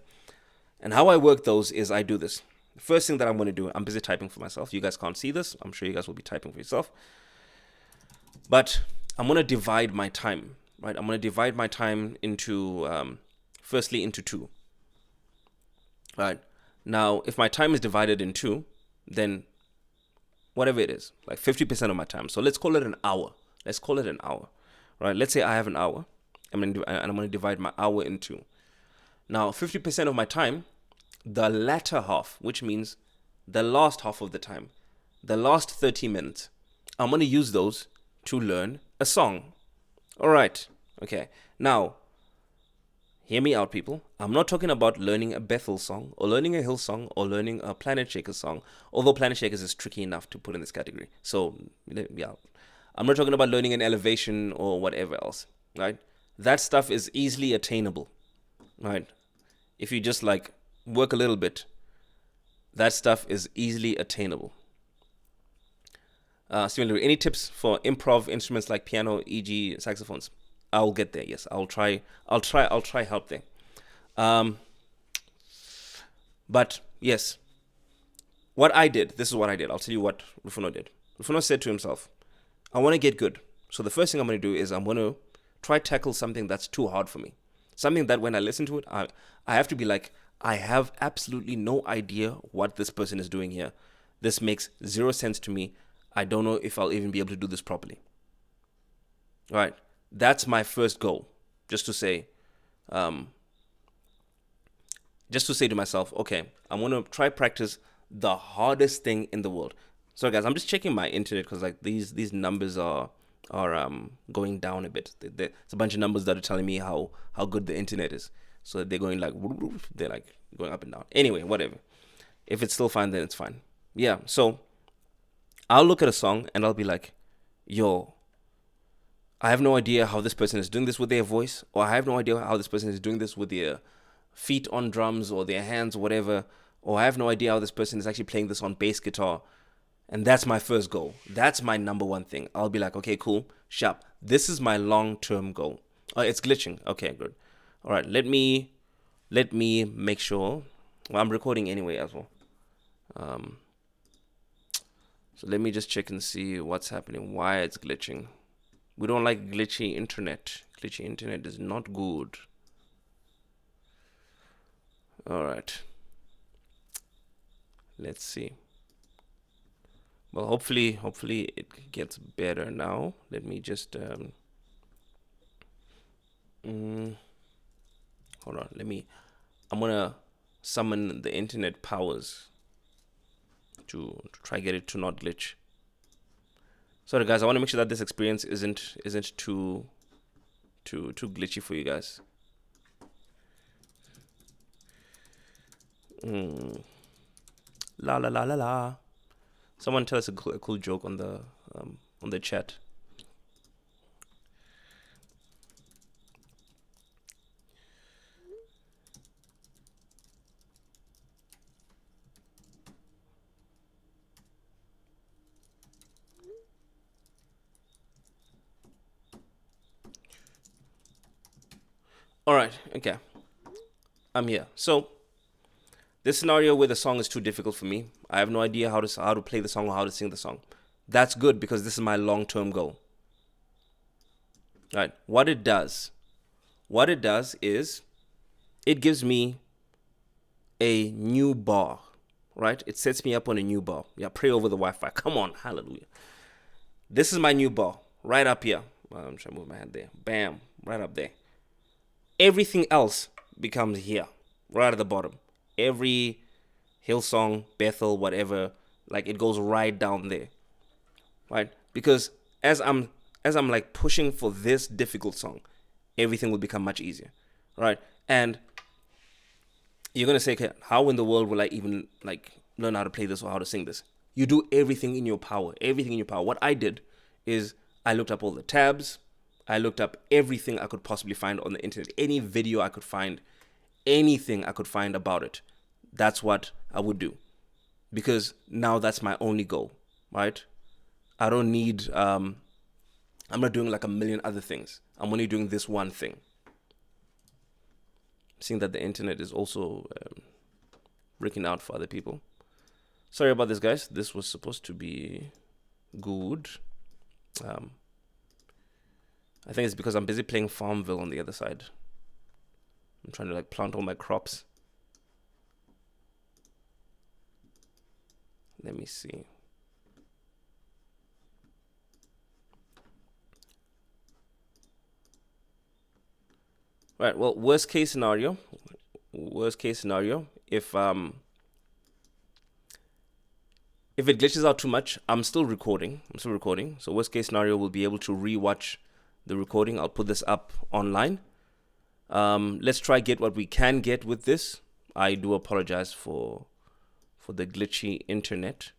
And how I work those is I do this. The first thing that I'm going to do, I'm busy typing for myself. You guys can't see this. I'm sure you guys will be typing for yourself. But I'm going to divide my time, right? I'm going to divide my time into, firstly, into 2. Right? Now, if my time is divided in 2, then whatever it is, like 50% of my time. So let's call it an hour. Right? Let's say I have an hour. I'm going to divide my hour in 2. Now, 50% of my time, the latter half, which means the last half of the time, the last 30 minutes, I'm going to use those to learn a song. All right. Okay. Now, hear me out, people. I'm not talking about learning a Bethel song or learning a Hill song or learning a Planet Shakers song, although Planet Shakers is tricky enough to put in this category. So, yeah. I'm not talking about learning an Elevation or whatever else, right? That stuff is easily attainable, right? If you just like work a little bit, that stuff is easily attainable. Similarly, any tips for improv instruments like piano, e.g., saxophones? I'll get there. Yes, I'll try help there. But yes, this is what I did. I'll tell you what Rufuno did. Rufuno said to himself, I want to get good. So the first thing I'm going to do is I'm going to try tackle something that's too hard for me. Something that when I listen to it, I have to be like, I have absolutely no idea what this person is doing here. This makes 0 sense to me. I don't know if I'll even be able to do this properly. All right. That's my first goal. Just to say to myself, okay, I'm going to try practice the hardest thing in the world. So guys, I'm just checking my internet because like these numbers are going down a bit. It's a bunch of numbers that are telling me how good the internet is. So they're going like, they're like going up and down. Anyway, whatever. If it's still fine, then it's fine. Yeah. So I'll look at a song and I'll be like, yo, I have no idea how this person is doing this with their voice, or I have no idea how this person is doing this with their feet on drums or their hands or whatever, or I have no idea how this person is actually playing this on bass guitar. And that's my first goal. That's my number one thing. I'll be like, okay, cool, sharp. This is my long-term goal. It's glitching. Okay, good. All right, let me make sure. Well, I'm recording anyway as well. So let me just check and see what's happening, why it's glitching. We don't like glitchy internet. Glitchy internet is not good. All right. Let's see. Well, hopefully it gets better now. Let me just hold on. I'm gonna summon the internet powers to try get it to not glitch. Sorry guys, I want to make sure that this experience isn't too glitchy for you guys. La la la la la. Someone tell us a cool joke on the chat. All right, okay, I'm here. So this scenario where the song is too difficult for me, I have no idea how to play the song or how to sing the song. That's good because this is my long-term goal. Right? What it does is it gives me a new bar. Right? It sets me up on a new bar. Yeah, pray over the Wi-Fi. Come on, hallelujah. This is my new bar right up here. I'm trying to move my hand there. Bam, right up there. Everything else becomes here, right at the bottom. Every Hillsong, Bethel, whatever, like it goes right down there, right? Because as I'm like pushing for this difficult song, everything will become much easier, right? And you're gonna say, okay, how in the world will I even like learn how to play this or how to sing this? You do everything in your power, everything in your power. What I did is I looked up all the tabs, I looked up everything I could possibly find on the internet, any video I could find, anything I could find about it. That's what I would do, because now that's my only goal, right? I don't need. I'm not doing like a million other things. I'm only doing this one thing. Seeing that the internet is also breaking out for other people. Sorry about this, guys. This was supposed to be good. I think it's because I'm busy playing Farmville on the other side. I'm trying to like plant all my crops. Let me see. Right. Well, worst case scenario, if it glitches out too much, I'm still recording. So worst case scenario, we'll be able to rewatch the recording. I'll put this up online. Let's try get what we can get with this. I do apologize for the glitchy internet.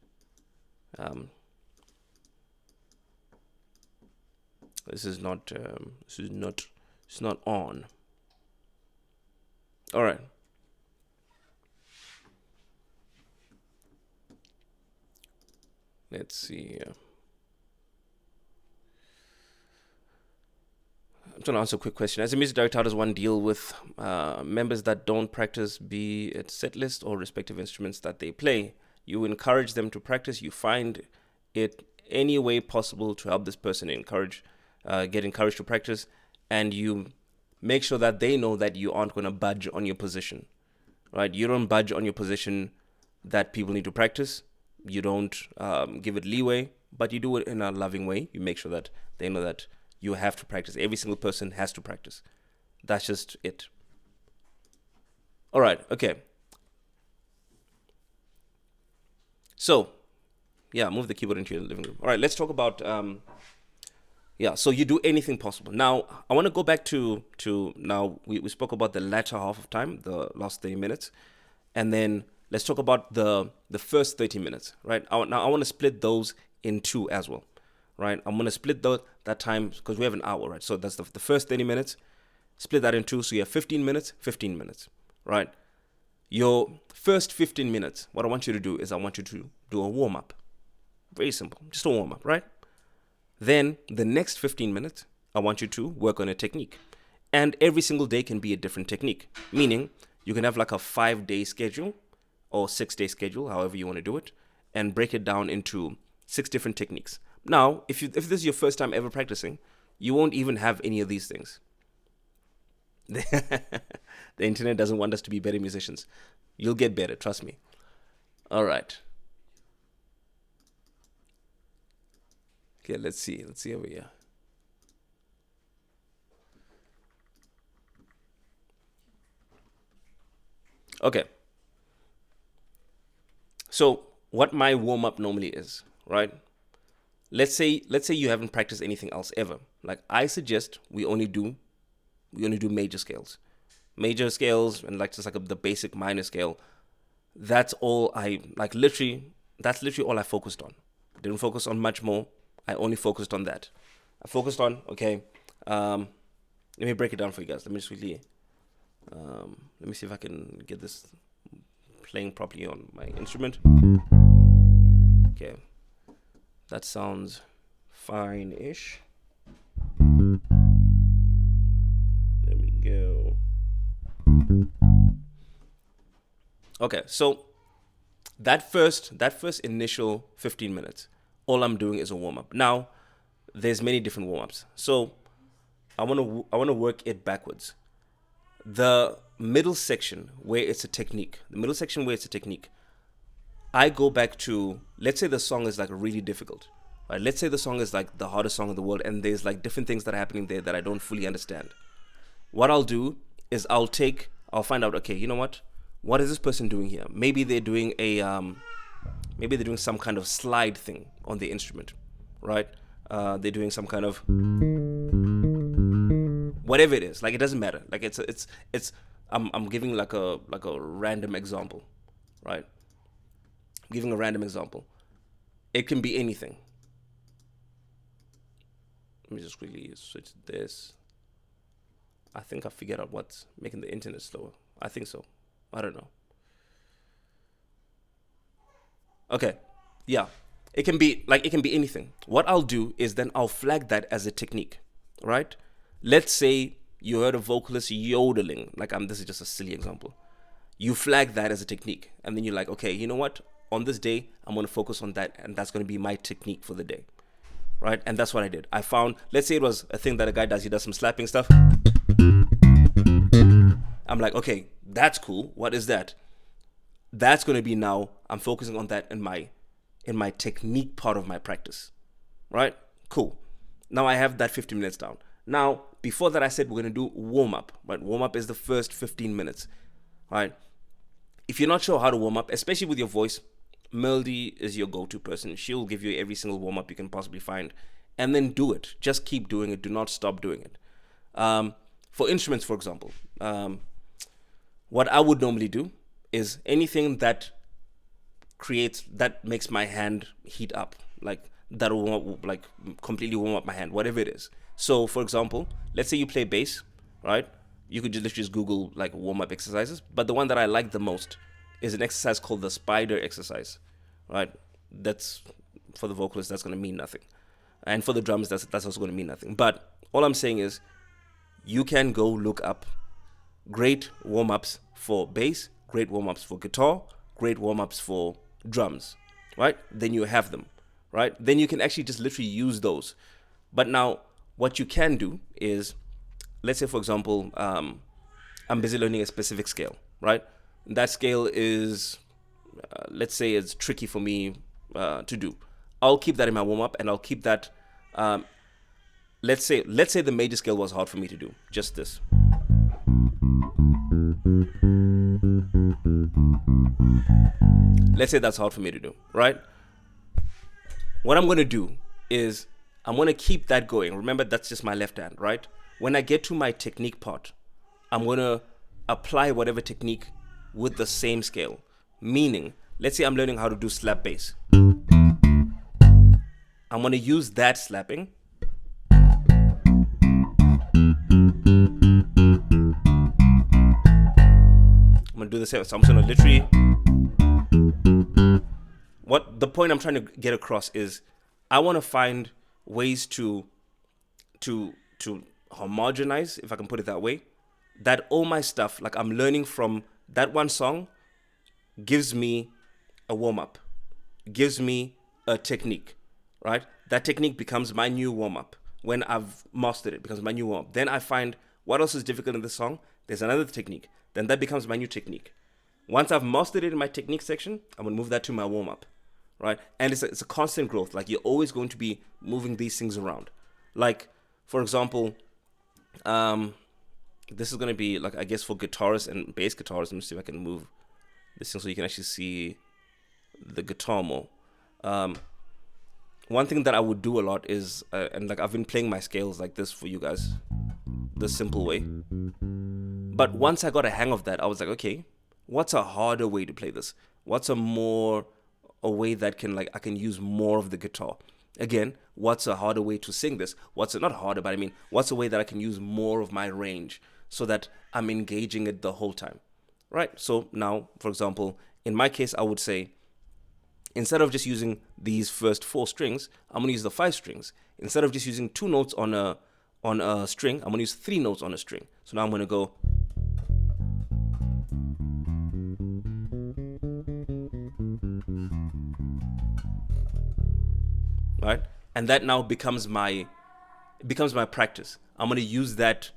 It's not on. All right. Let's see. I'm trying to answer a quick question. As a music director, how does one deal with members that don't practice, be it set list or respective instruments that they play? You encourage them to practice. You find it any way possible to help this person get encouraged to practice, and you make sure that they know that you aren't going to budge on your position, right? You don't budge on your position that people need to practice. You don't give it leeway, but you do it in a loving way. You make sure that they know that you have to practice. Every single person has to practice. That's just it. All right. Okay. So, yeah, move the keyboard into your living room. All right. Let's talk about. So you do anything possible. Now, I want to go back to now. We spoke about the latter half of time, the last 30 minutes, and then let's talk about the first 30 minutes. Right. I want to split those in two as well. Right, I'm gonna split that time because we have an hour, right? So that's the first 30 minutes. Split that in two, so you have 15 minutes, 15 minutes, right? Your first 15 minutes, what I want you to do is I want you to do a warm up. Very simple, just a warm up, right? Then the next 15 minutes, I want you to work on a technique, and every single day can be a different technique. Meaning, you can have like a 5-day schedule or 6-day schedule, however you want to do it, and break it down into 6 different techniques. Now, if this is your first time ever practicing, you won't even have any of these things. The internet doesn't want us to be better musicians. You'll get better, trust me. All right. Okay, let's see over here. Okay. So, what my warm-up normally is, right? Let's say you haven't practiced anything else ever. Like I suggest we only do major scales, and like just like the basic minor scale. That's all I like. Literally, that's literally all I focused on. Didn't focus on much more. I only focused on that. I focused on, okay. Let me break it down for you guys. Let me just really let me see if I can get this playing properly on my instrument. Okay, that sounds fine-ish. There we go. Okay, so that first initial 15 minutes, all I'm doing is a warm-up. Now, there's many different warm-ups. So I want to work it backwards. The middle section where it's a technique, I go back to, let's say the song is like really difficult, right? Let's say the song is like the hardest song in the world, and there's like different things that are happening there that I don't fully understand. What I'll do is I'll find out, okay, you know what is this person doing here? Maybe they're doing some kind of slide thing on the instrument, right? They're doing some kind of whatever it is. Like, it doesn't matter. Like, it's I'm giving like a random example, right? I'm giving a random example. It can be anything. Let me just quickly switch this. I think I figured out what's making the internet slower. I think so. I don't know. Okay. Yeah. It can be anything. What I'll do is then I'll flag that as a technique, right? Let's say you heard a vocalist yodeling. Like, this is just a silly example. You flag that as a technique, and then you're like, okay, you know what? On this day, I'm going to focus on that, and that's going to be my technique for the day, right? And that's what I did. I found, let's say it was a thing that a guy does. He does some slapping stuff. I'm like, okay, that's cool. What is that? That's going to be, now I'm focusing on that in my technique part of my practice, right? Cool. Now I have that 15 minutes down. Now, before that, I said we're going to do warm-up, right? Warm-up is the first 15 minutes, right? If you're not sure how to warm up, especially with your voice, Melody is your go-to person. She'll give you every single warm-up you can possibly find, and then do it. Just keep doing it. Do not stop doing it. For instruments, for example, what I would normally do is anything that makes my hand heat up, like that will like completely warm up my hand, whatever it is. So, for example, let's say you play bass, right? You could just Google like warm-up exercises. But the one that I like the most is an exercise called the spider exercise, right? That's, for the vocalist, that's going to mean nothing. And for the drums, that's also going to mean nothing. But all I'm saying is you can go look up great warm-ups for bass, great warm-ups for guitar, great warm-ups for drums, right? Then you have them, right? Then you can actually just literally use those. But now what you can do is, let's say, for example, I'm busy learning a specific scale, right? That scale is, let's say, it's tricky for me to do. I'll keep that in my warm-up, and I'll keep that, let's say the major scale was hard for me to do, just this. Let's say that's hard for me to do, right? What I'm going to do is I'm going to keep that going. Remember, that's just my left hand, right? When I get to my technique part, I'm going to apply whatever technique with the same scale. Meaning, let's say I'm learning how to do slap bass. I'm going to use that slapping. I'm going to do the same. So I'm just going to literally... What the point I'm trying to get across is, I want to find ways to homogenize, if I can put it that way, that all my stuff, like I'm learning from that one song, gives me a warm-up, gives me a technique, right? That technique becomes my new warm-up. When I've mastered it, becomes my new warm-up. Then I find what else is difficult in this song. There's another technique. Then that becomes my new technique. Once I've mastered it in my technique section, I'm going to move that to my warm-up, right? And it's a constant growth. Like, you're always going to be moving these things around. Like, for example, this is going to be, like, I guess for guitarists and bass guitarists, let me see if I can move this thing so you can actually see the guitar more. One thing that I would do a lot is, and like I've been playing my scales like this for you guys, the simple way. But once I got a hang of that, I was like, okay, what's a harder way to play this? What's a way that I can use more of the guitar? Again, what's a harder way to sing this? Not harder, but I mean, what's a way that I can use more of my range so that I'm engaging it the whole time, right? So now, for example, in my case, I would say, instead of just using these first 4 strings, I'm going to use the 5 strings. Instead of just using 2 notes on a string, I'm going to use 3 notes on a string. So now I'm going to go. Right? And that now becomes my practice. I'm going to use that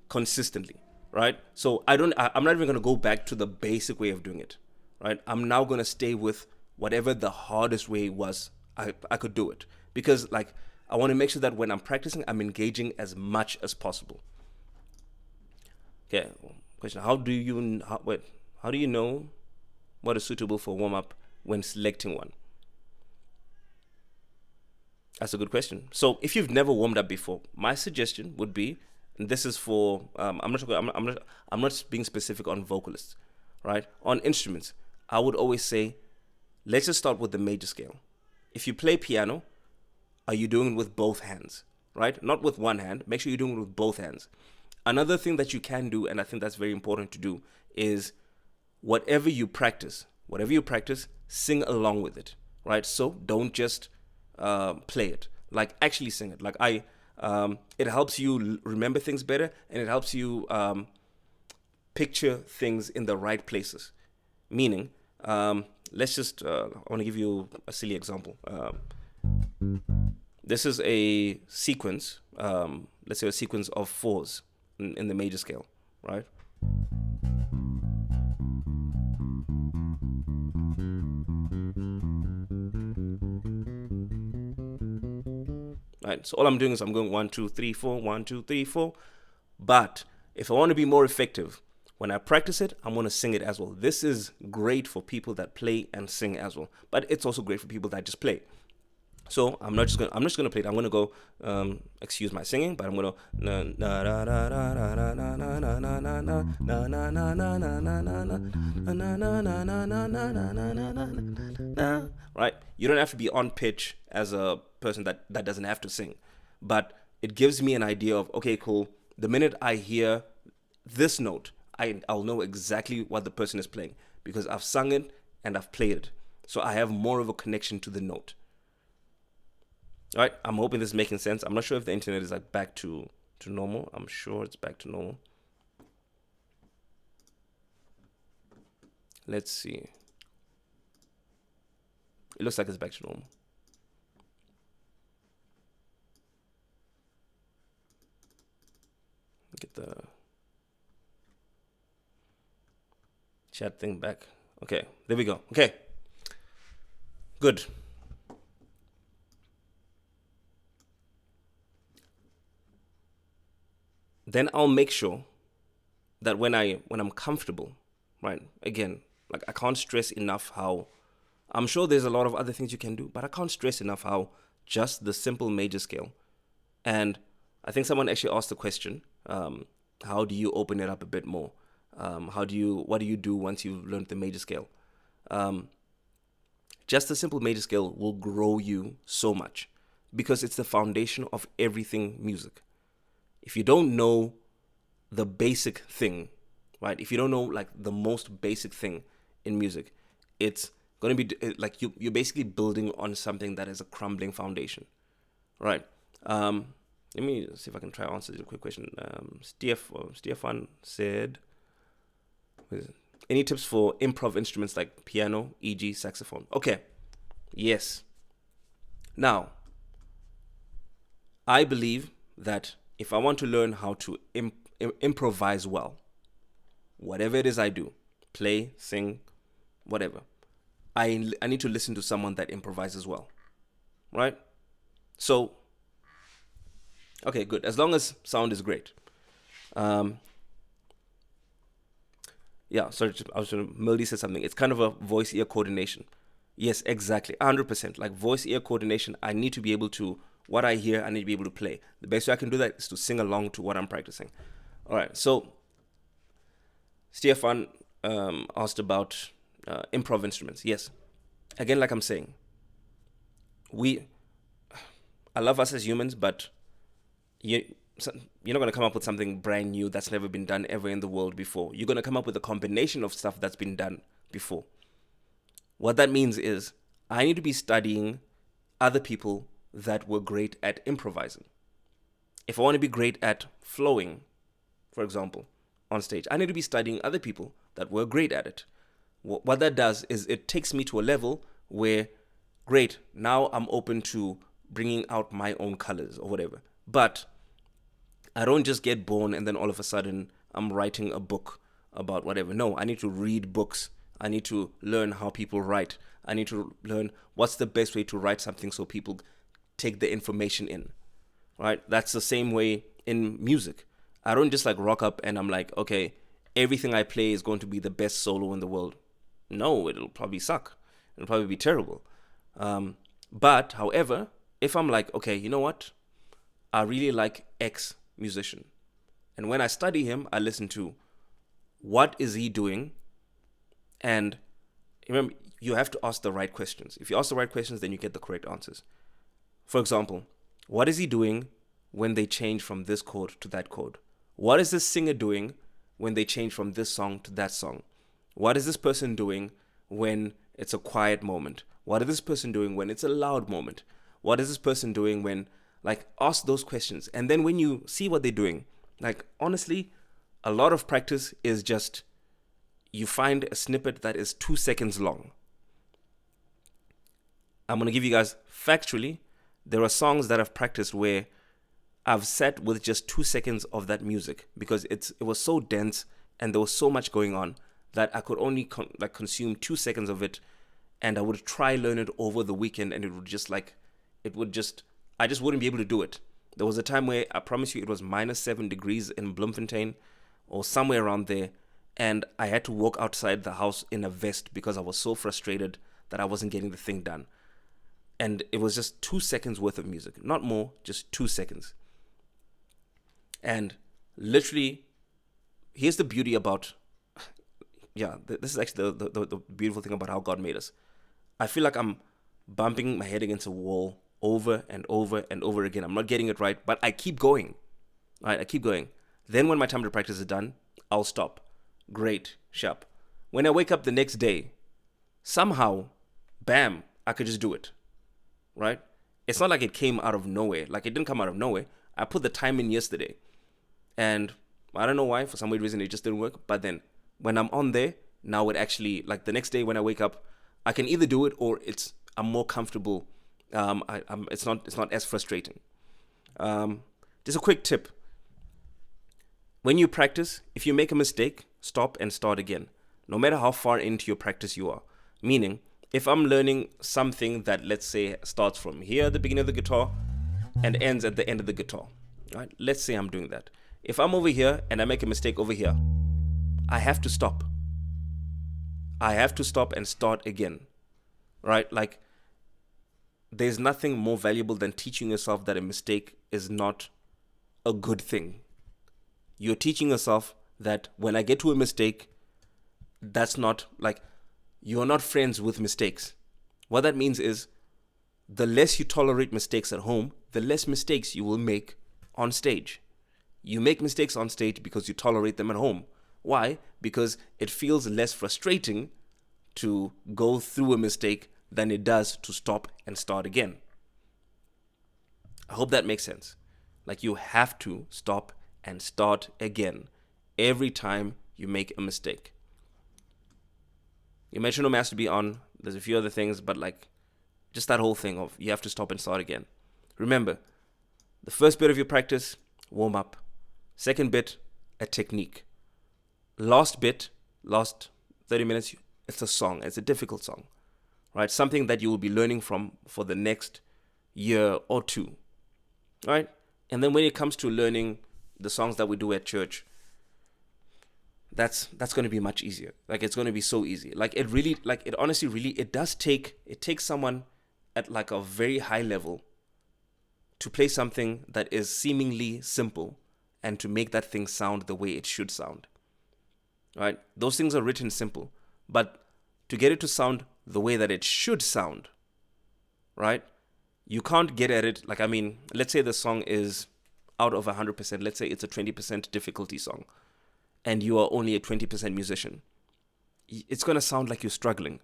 consistently, right? So I'm not even going to go back to the basic way of doing it, right? I'm now going to stay with whatever the hardest way was I could do it, because I want to make sure that when I'm practicing, I'm engaging as much as possible. Okay, question: How do you know what is suitable for warm up when selecting one? That's a good question. So if you've never warmed up before, my suggestion would be, and this is for I'm not being specific on vocalists, right? On instruments, I would always say, let's just start with the major scale. If you play piano, are you doing it with both hands, right? Not with one hand. Make sure you're doing it with both hands. Another thing that you can do, and I think that's very important to do, is whatever you practice, sing along with it, right? So don't just play it. Actually sing it. It helps you remember things better, and it helps you picture things in the right places. Meaning, let's just, I want to give you a silly example. This is a sequence, let's say a sequence of 4s in the major scale, right? Right, so all I'm doing is I'm going 1, 2, 3, 4, 1, 2, 3, 4. But if I want to be more effective, when I practice it, I'm going to sing it as well. This is great for people that play and sing as well, but it's also great for people that just play. So I'm just going to play it. I'm going to go, excuse my singing, but I'm going to, right? You don't have to be on pitch as a person that doesn't have to sing, but it gives me an idea of, okay, cool. The minute I hear this note, I'll know exactly what the person is playing because I've sung it and I've played it. So I have more of a connection to the note. All right, I'm hoping this is making sense. I'm not sure if the internet is back to normal. I'm sure it's back to normal. Let's see. It looks like it's back to normal. Get the chat thing back. Okay, there we go. Okay, good. Then I'll make sure that when I'm comfortable, right? Again, I can't stress enough how, I'm sure there's a lot of other things you can do, but I can't stress enough how just the simple major scale. And I think someone actually asked the question, how do you open it up a bit more? What do you do once you've learned the major scale? Just the simple major scale will grow you so much because it's the foundation of everything music. If you don't know the basic thing, right? If you don't know the most basic thing in music, it's going to be you're basically building on something that is a crumbling foundation, right? Let me see if I can try to answer your quick question. Stefan said, any tips for improv instruments like piano, e.g. saxophone? Okay, yes. Now, I believe that if I want to learn how to improvise well, whatever it is I do, play, sing, whatever, I need to listen to someone that improvises well, right? So, okay, good. As long as sound is great. Yeah, sorry, Melody said something. It's kind of a voice-ear coordination. Yes, exactly, 100%. Voice-ear coordination, I need to be able to, what I hear, I need to be able to play. The best way I can do that is to sing along to what I'm practicing. All right, so, Stefan, asked about improv instruments. Yes. Again, like I'm saying, we I love us as humans, but you you're not going to come up with something brand new that's never been done ever in the world before. You're going to come up with a combination of stuff that's been done before. What that means is I need to be studying other people that were great at improvising. If I want to be great at flowing, for example, on stage, I need to be studying other people that were great at it. What that does is it takes me to a level where, great, now I'm open to bringing out my own colors or whatever. But I don't just get born and then all of a sudden I'm writing a book about whatever. No, I need to read books. I need to learn how people write. I need to learn what's the best way to write something so people take the information in. Right? That's the same way in music. I don't just like rock up and I'm like, okay, everything I play is going to be the best solo in the world. No, it'll probably suck. It'll probably be terrible. But, however, if I'm like, okay, you know what? I really like X musician. And when I study him, I listen to what is he doing. And remember, you have to ask the right questions. If you ask the right questions, then you get the correct answers. For example, what is he doing when they change from this chord to that chord? What is this singer doing when they change from this song to that song? What is this person doing when it's a quiet moment? What is this person doing when it's a loud moment? What is this person doing when, like, ask those questions. And then when you see what they're doing, like, honestly, a lot of practice is just you find a snippet that is 2 seconds long. I'm going to give you guys factually, there are songs that I've practiced where I've sat with just 2 seconds of that music because it was so dense and there was so much going on that I could only consume 2 seconds of it, and I would try learn it over the weekend, and I just wouldn't be able to do it. There was a time where I promise you it was -7 degrees in Bloemfontein or somewhere around there, and I had to walk outside the house in a vest because I was so frustrated that I wasn't getting the thing done. And it was just 2 seconds worth of music, not more, just 2 seconds. And literally, here's the beauty about, this is actually the beautiful thing about how God made us. I feel like I'm bumping my head against a wall over and over and over again. I'm not getting it right, but I keep going. Right, I keep going. Then when my time to practice is done, I'll stop. Great, sharp. When I wake up the next day, somehow, bam, I could just do it. Right? It's not like it came out of nowhere. Like, it didn't come out of nowhere. I put the time in yesterday. And I don't know why, for some weird reason, it just didn't work. But then when I'm on there, now it actually, like the next day when I wake up, I can either do it or I'm more comfortable. It's not as frustrating. Just a quick tip. When you practice, if you make a mistake, stop and start again. No matter how far into your practice you are. Meaning, if I'm learning something that, let's say, starts from here at the beginning of the guitar and ends at the end of the guitar, right? Let's say I'm doing that. If I'm over here and I make a mistake over here, I have to stop. I have to stop and start again, right? Like, there's nothing more valuable than teaching yourself that a mistake is not a good thing. You're teaching yourself that when I get to a mistake, that's not like, you're not friends with mistakes. What that means is the less you tolerate mistakes at home, the less mistakes you will make on stage. You make mistakes on stage because you tolerate them at home. Why? Because it feels less frustrating to go through a mistake than it does to stop and start again. I hope that makes sense. Like, you have to stop and start again every time you make a mistake. Your metronome has to be on. There's a few other things, but like, just that whole thing of you have to stop and start again. Remember, the first bit of your practice, warm up. Second bit, a technique. Last 30 minutes, it's a song. It's a difficult song, right? Something that you will be learning from for the next year or two, right? And then when it comes to learning the songs that we do at church, that's going to be much easier. Like, it's going to be so easy. Like, it takes someone at like a very high level to play something that is seemingly simple and to make that thing sound the way it should sound. right? Those things are written simple, but to get it to sound the way that it should sound, right? You can't get at it like, I mean, let's say the song is out of 100%. Let's say it's a 20% difficulty song, and you are only a 20% musician. It's gonna sound like you're struggling,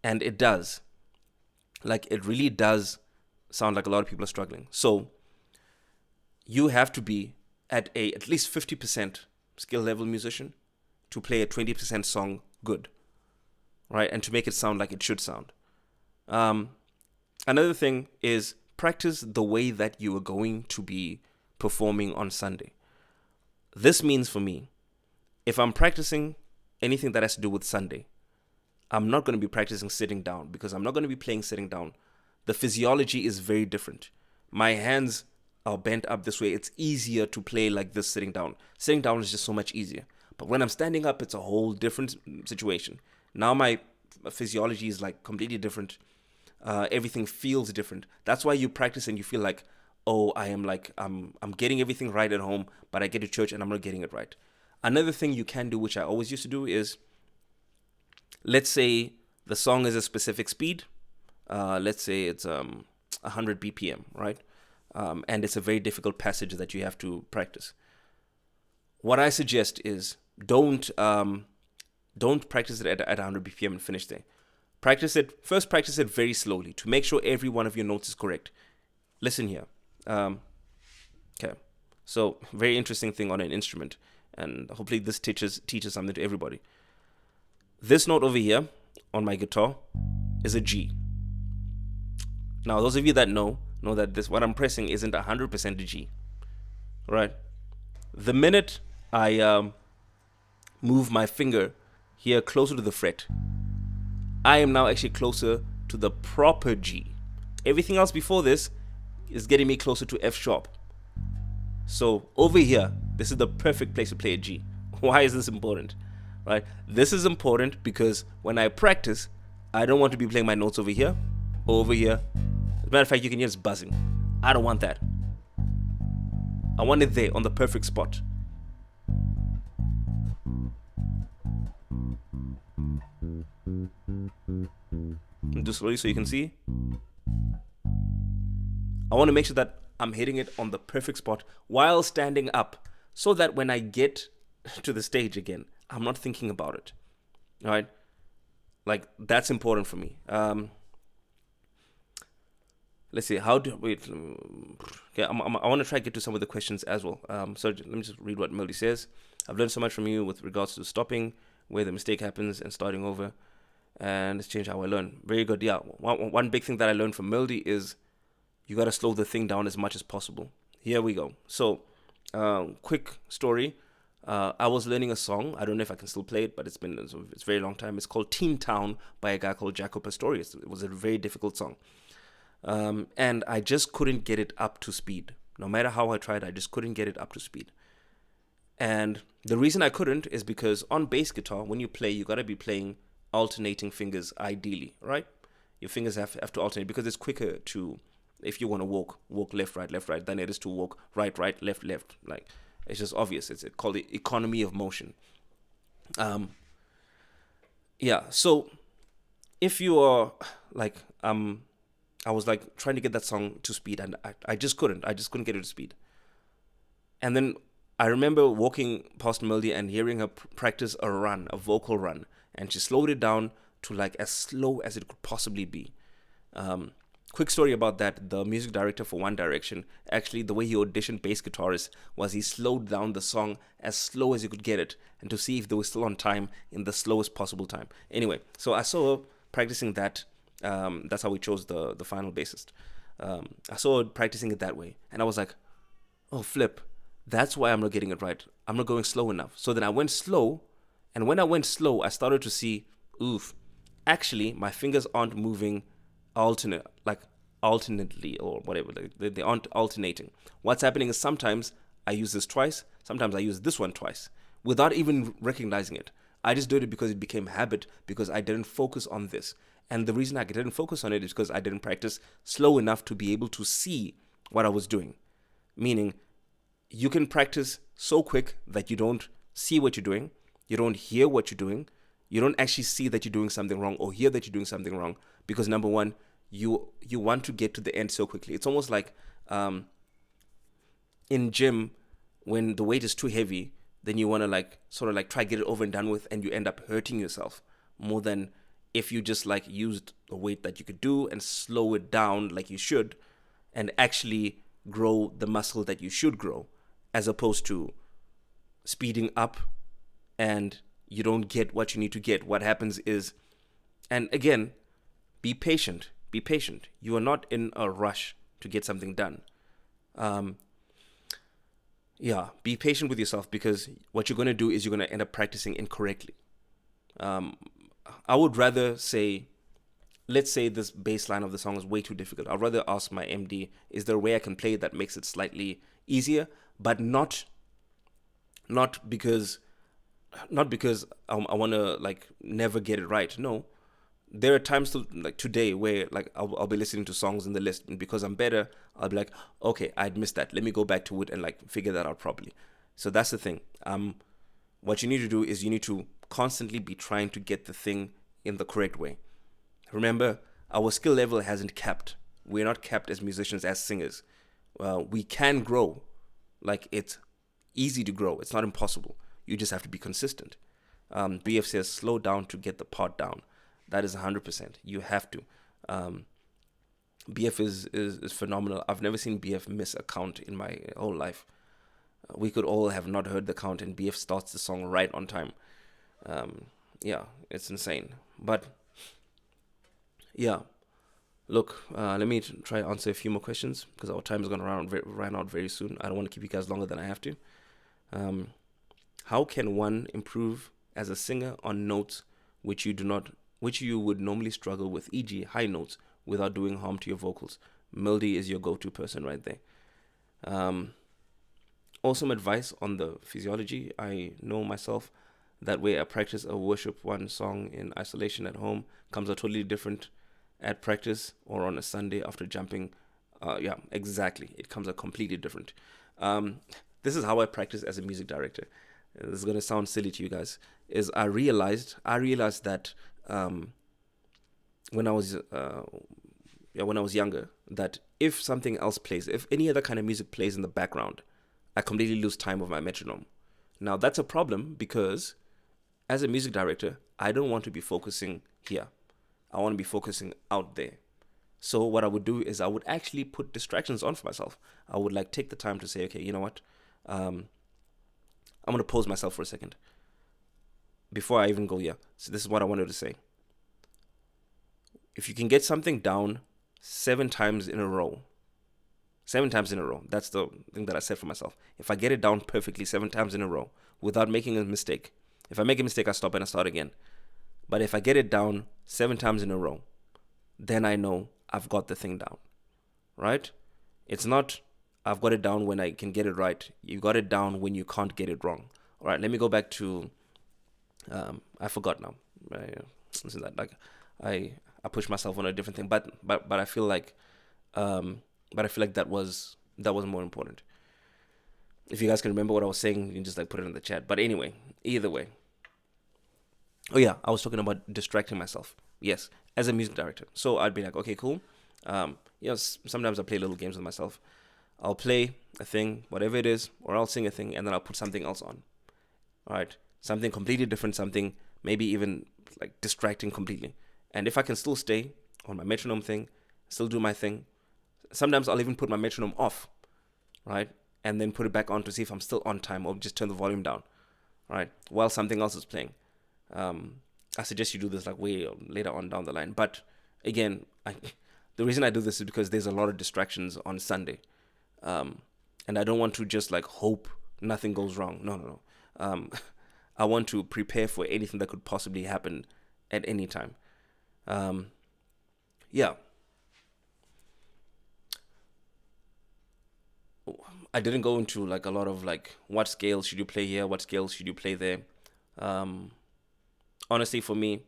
and it does. Like, it really does sound like a lot of people are struggling. So you have to be at least 50% skill level musician to play a 20% song good, right? And to make it sound like it should sound. Another thing is practice the way that you are going to be performing on Sunday. This means for me, if I'm practicing anything that has to do with Sunday, I'm not going to be practicing sitting down because I'm not going to be playing sitting down. The physiology is very different. My hands are bent up this way. It's easier to play like this sitting down. Sitting down is just so much easier. But when I'm standing up, it's a whole different situation. Now my physiology is like completely different. Everything feels different. That's why you practice and you feel like, oh, I'm getting everything right at home, but I get to church and I'm not getting it right. Another thing you can do, which I always used to do, is let's say the song is a specific speed. Let's say it's 100 BPM, right? And it's a very difficult passage that you have to practice. What I suggest is don't practice it at 100 BPM and finish there. First practice it very slowly to make sure every one of your notes is correct. Listen here. Okay. So, very interesting thing on an instrument. And hopefully this teaches something to everybody. This note over here on my guitar is a G. Now, those of you that know that this what I'm pressing isn't 100% a G. Right? The minute I move my finger here closer to the fret, I am now actually closer to the proper G. Everything else before this is getting me closer to F sharp. So over here, this is the perfect place to play a G. Why is this important? Right? This is important because when I practice, I don't want to be playing my notes over here or over here. As a matter of fact, you can hear it's buzzing. I don't want that. I want it there on the perfect spot. Do slowly so you can see. I want to make sure that I'm hitting it on the perfect spot while standing up so that when I get to the stage again, I'm not thinking about it. All right? Like, that's important for me. Let's see. Okay, I want to try to get to some of the questions as well. So let me just read what Melody says. I've learned so much from you with regards to stopping, where the mistake happens, and starting over. And it's changed how I learn. Very good. Yeah. One big thing that I learned from Melody is you got to slow the thing down as much as possible. Here we go. So, quick story. I was learning a song. I don't know if I can still play it, but it's a very long time. It's called Teen Town by a guy called Jaco Pastorius. It was a very difficult song. And I just couldn't get it up to speed. No matter how I tried, I just couldn't get it up to speed. And the reason I couldn't is because on bass guitar, when you play, you got to be playing alternating fingers ideally, right? Your fingers have to alternate because it's quicker to, if you want to walk left, right, than it is to walk right, left. Like, it's just obvious. It's called the economy of motion. Yeah. So if you are like, I was like trying to get that song to speed, and I just couldn't. I just couldn't get it to speed. And then I remember walking past Melody and hearing her practice a vocal run, and she slowed it down to like as slow as it could possibly be. Quick story about that. The music director for One Direction, actually the way he auditioned bass guitarists was he slowed down the song as slow as he could get it, and to see if they were still on time in the slowest possible time. Anyway, so I saw her practicing that. That's how we chose the final bassist. I saw her practicing it that way, and I was like, oh flip, that's why I'm not getting it right. I'm not going slow enough. So then I went slow, and when I went slow, I started to see, actually my fingers aren't moving alternately or whatever. They aren't alternating. What's happening is sometimes I use this twice, sometimes I use this one twice, without even recognizing it. I just did it because it became habit, because I didn't focus on this. And the reason I didn't focus on it is because I didn't practice slow enough to be able to see what I was doing. Meaning, you can practice so quick that you don't see what you're doing. You don't hear what you're doing. You don't actually see that you're doing something wrong or hear that you're doing something wrong because number one, you want to get to the end so quickly. It's almost like in gym when the weight is too heavy, then you want to like sort of like try get it over and done with, and you end up hurting yourself more than if you just like used the weight that you could do and slow it down like you should, and actually grow the muscle that you should grow, as opposed to speeding up and you don't get what you need to get. What happens is, and again, be patient. Be patient. You are not in a rush to get something done. Be patient with yourself, because what you're going to do is you're going to end up practicing incorrectly. I would rather say, let's say this bass line of the song is way too difficult. I'd rather ask my MD, is there a way I can play it that makes it slightly easier, but not because I want to like never get it right. No, there are times like today where like I'll be listening to songs in the list, and because I'm better, I'll be like, okay, I'd missed that. Let me go back to it and like figure that out properly. So that's the thing. What you need to do is you need to constantly be trying to get the thing in the correct way. Remember, our skill level hasn't capped. We're not capped as musicians, as singers. We can grow. Like, it's easy to grow. It's not impossible. You just have to be consistent. BF says, slow down to get the part down. That is 100%. You have to. BF is phenomenal. I've never seen BF miss a count in my whole life. We could all have not heard the count, and BF starts the song right on time. It's insane. But yeah, look, let me try to answer a few more questions, because our time is going to run out very soon. I don't want to keep you guys longer than I have to. How can one improve as a singer on notes which you would normally struggle with, e.g. high notes, without doing harm to your vocals? Mildy is your go-to person right there. Awesome advice on the physiology. I know myself that way I practice a worship one song in isolation at home comes out totally different at practice or on a Sunday after jumping. Exactly. It comes out completely different. This is how I practice as a music director. This is going to sound silly to you guys. Is I realized that when I was younger, that if something else plays, if any other kind of music plays in the background, I completely lose time with my metronome. Now that's a problem, because as a music director, I don't want to be focusing here. I want to be focusing out there. So what I would do is I would actually put distractions on for myself. I would like take the time to say, okay, you know what? I'm going to pause myself for a second before I even go here. So this is what I wanted to say. If you can get something down 7 times in a row, that's the thing that I said for myself. If I get it down perfectly 7 times in a row without making a mistake, if I make a mistake, I stop and I start again. But if I get it down 7 times in a row, then I know I've got the thing down, right? It's not I've got it down when I can get it right. You got it down when you can't get it wrong. All right, let me go back to, I forgot now. Listen, that like I pushed myself on a different thing, but I feel like, that was more important. If you guys can remember what I was saying, you can just like put it in the chat. But anyway, either way. Oh yeah, I was talking about distracting myself. Yes, as a music director. So I'd be like, okay, cool. Sometimes I play little games with myself. I'll play a thing, whatever it is, or I'll sing a thing, and then I'll put something else on. All right, something completely different, something maybe even like distracting completely. And if I can still stay on my metronome thing, still do my thing, sometimes I'll even put my metronome off, right? And then put it back on to see if I'm still on time, or just turn the volume down, right? While something else is playing. I suggest you do this like way later on down the line. But again, the reason I do this is because there's a lot of distractions on Sunday. And I don't want to just like hope nothing goes wrong. No. I want to prepare for anything that could possibly happen at any time. I didn't go into like a lot of like what scales should you play here, what scales should you play there. Honestly, for me,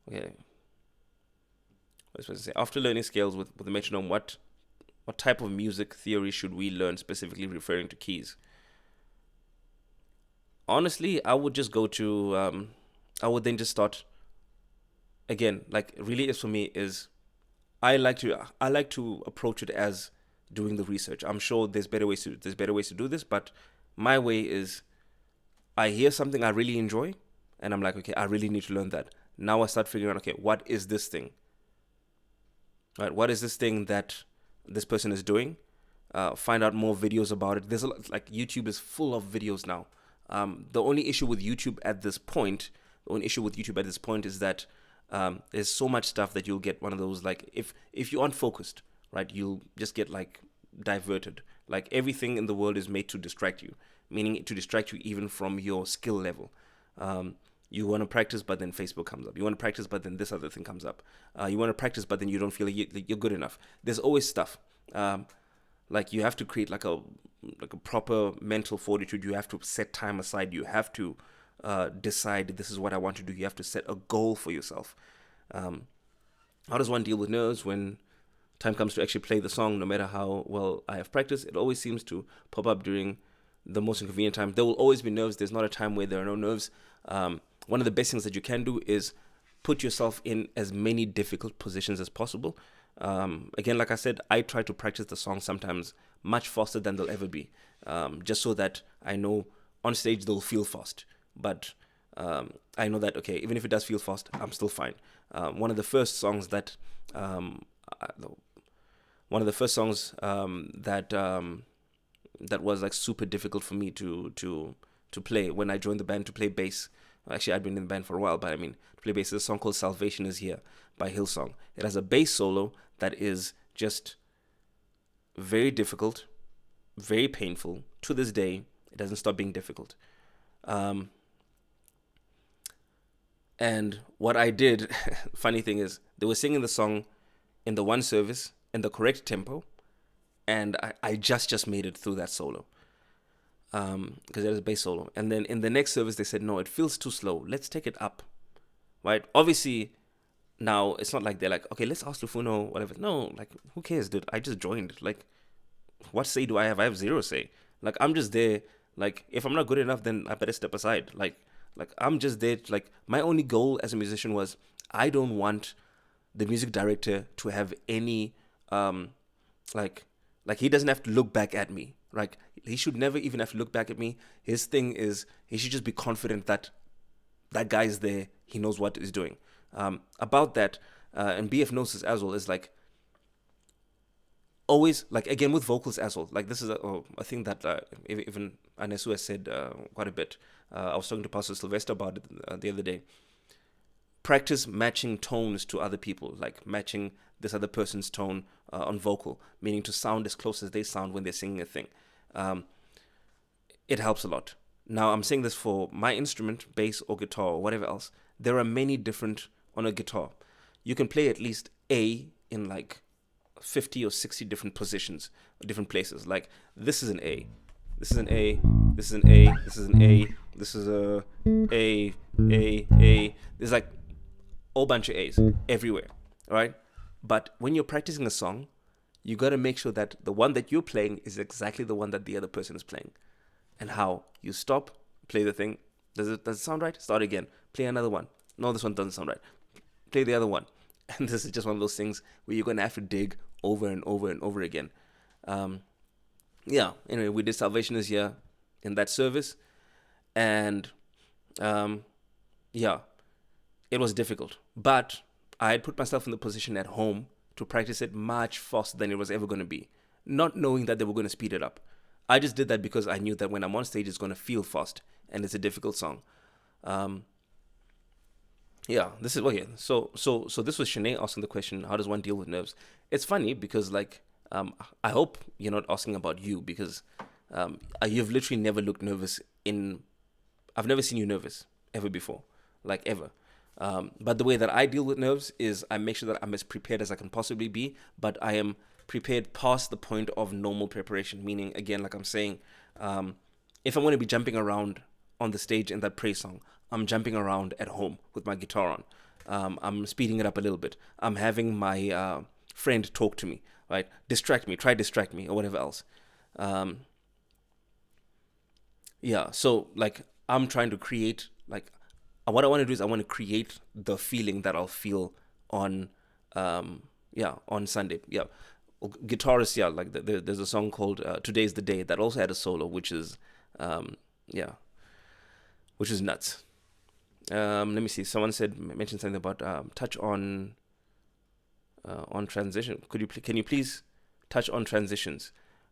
okay, what was I supposed to say? After learning scales with the metronome, what type of music theory should we learn, specifically referring to keys? Honestly, I would just go to, I would then just start again. Like, really is for me is I like to approach it as doing the research. I'm sure there's better ways to do this, but my way is I hear something I really enjoy, and I'm like, okay, I really need to learn that. Now I start figuring out, okay, what is this thing? Right? What is this thing that this person is doing? Find out more videos about it. There's a lot, like YouTube is full of videos now. The only issue with YouTube at this point, is that there's so much stuff that you'll get one of those, like, if you aren't focused, right, you'll just get like diverted. Like everything in the world is made to distract you, meaning to distract you even from your skill level. You want to practice, but then Facebook comes up. You want to practice, but then this other thing comes up. You want to practice, but then you don't feel like you're good enough. There's always stuff. Like you have to create like a proper mental fortitude. You have to set time aside. You have to decide this is what I want to do. You have to set a goal for yourself. How does one deal with nerves when time comes to actually play the song? No matter how well I have practiced, it always seems to pop up during the most inconvenient time. There will always be nerves. There's not a time where there are no nerves. One of the best things that you can do is put yourself in as many difficult positions as possible. Again, like I said, I try to practice the song sometimes much faster than they'll ever be, just so that I know on stage they'll feel fast. But I know that, okay, even if it does feel fast, I'm still fine. One of the first songs that that was like super difficult for me to play when I joined the band to play bass. Actually, I'd been in the band for a while, but I mean, to play bass is a song called Salvation Is Here by Hillsong. It has a bass solo that is just very difficult, very painful. To this day, it doesn't stop being difficult. And what I did, funny thing is, they were singing the song in the one service in the correct tempo, and I just made it through that solo. Because it was a bass solo. And then in the next service, they said, no, it feels too slow. Let's take it up, right? Obviously, now it's not like they're like, okay, let's ask Lufuno, whatever. No, like, who cares, dude? I just joined. Like, what say do I have? I have zero say. Like, I'm just there. Like, if I'm not good enough, then I better step aside. Like I'm just there. Like, my only goal as a musician was I don't want the music director to have any, like he doesn't have to look back at me. Like, he should never even have to look back at me. His thing is, he should just be confident that that guy is there. He knows what he's doing. About that, and BF knows this as well, is like, always, like, again, with vocals as well. Like, this is a thing that even Anesu has said quite a bit. I was talking to Pastor Sylvester about it the other day. Practice matching tones to other people, like matching this other person's tone on vocal, meaning to sound as close as they sound when they're singing a thing. It helps a lot. Now, I'm saying this for my instrument, bass or guitar or whatever else. There are many different on a guitar. You can play at least A in like 50 or 60 different positions, different places. Like, this is an A. This is an A. This is an A. This is an A. This is a A. There's like a whole bunch of A's everywhere, right? But when you're practicing a song, you got to make sure that the one that you're playing is exactly the one that the other person is playing. And how you stop, play the thing. Does it sound right? Start again. Play another one. No, this one doesn't sound right. Play the other one. And this is just one of those things where you're going to have to dig over and over and over again. Yeah, anyway, we did Salvation Is Here in that service. And yeah, it was difficult. But I had put myself in the position at home to practice it much faster than it was ever going to be, not knowing that they were going to speed it up. I just did that because I knew that when I'm on stage, it's going to feel fast, and it's a difficult song. Yeah, this is okay. So this was Shanae asking the question: how does one deal with nerves? It's funny because, like, I hope you're not asking about you, because you've literally never looked nervous I've never seen you nervous ever before, like, ever. But the way that I deal with nerves is I make sure that I'm as prepared as I can possibly be, but I am prepared past the point of normal preparation, meaning, again, like I'm saying, if I'm going to be jumping around on the stage in that praise song, I'm jumping around at home with my guitar on. I'm speeding it up a little bit. I'm having my friend talk to me, right? Try distract me, or whatever else. Yeah, so, like, I'm trying to create, like, what I want to do is I want to create the feeling that I'll feel on, on Sunday. Yeah. Guitarist, yeah, like there's a song called Today's the Day that also had a solo, um, yeah, which is nuts. Let me see. Someone mentioned something about touch on transition. Can you please touch on transitions?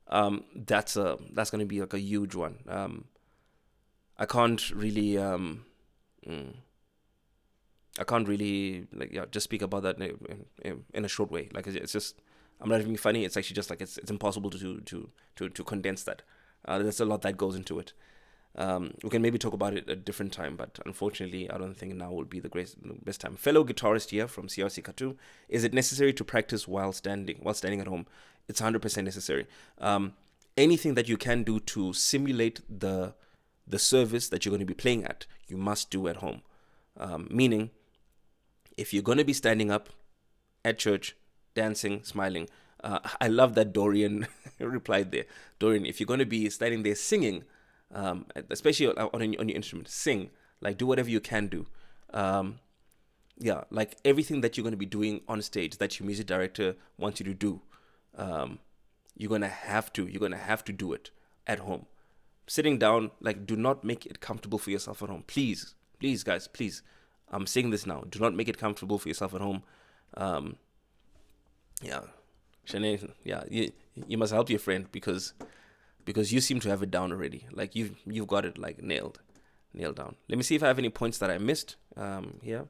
That's going to be like a huge one. I can't really I can't really just speak about that in a short way. Like it's just, I'm not even being funny. It's actually just like it's impossible to condense that. There's a lot that goes into it. We can maybe talk about it at a different time, but unfortunately, I don't think now would be the best time. Fellow guitarist here from CRC Katu, is it necessary to practice while standing at home? It's 100% necessary. Anything that you can do to simulate the service that you're going to be playing at, you must do at home. Meaning, if you're going to be standing up at church, dancing, smiling, I love that Dorian replied there. Dorian, if you're going to be standing there singing, especially on your instrument, sing, like do whatever you can do. Like everything that you're going to be doing on stage that your music director wants you to do, you're going to have to do it at home. Sitting down, like, do not make it comfortable for yourself at home. Please, guys, please. I'm saying this now. Do not make it comfortable for yourself at home. Shanae, you must help your friend because you seem to have it down already. Like you've got it like nailed down. Let me see if I have any points that I missed here.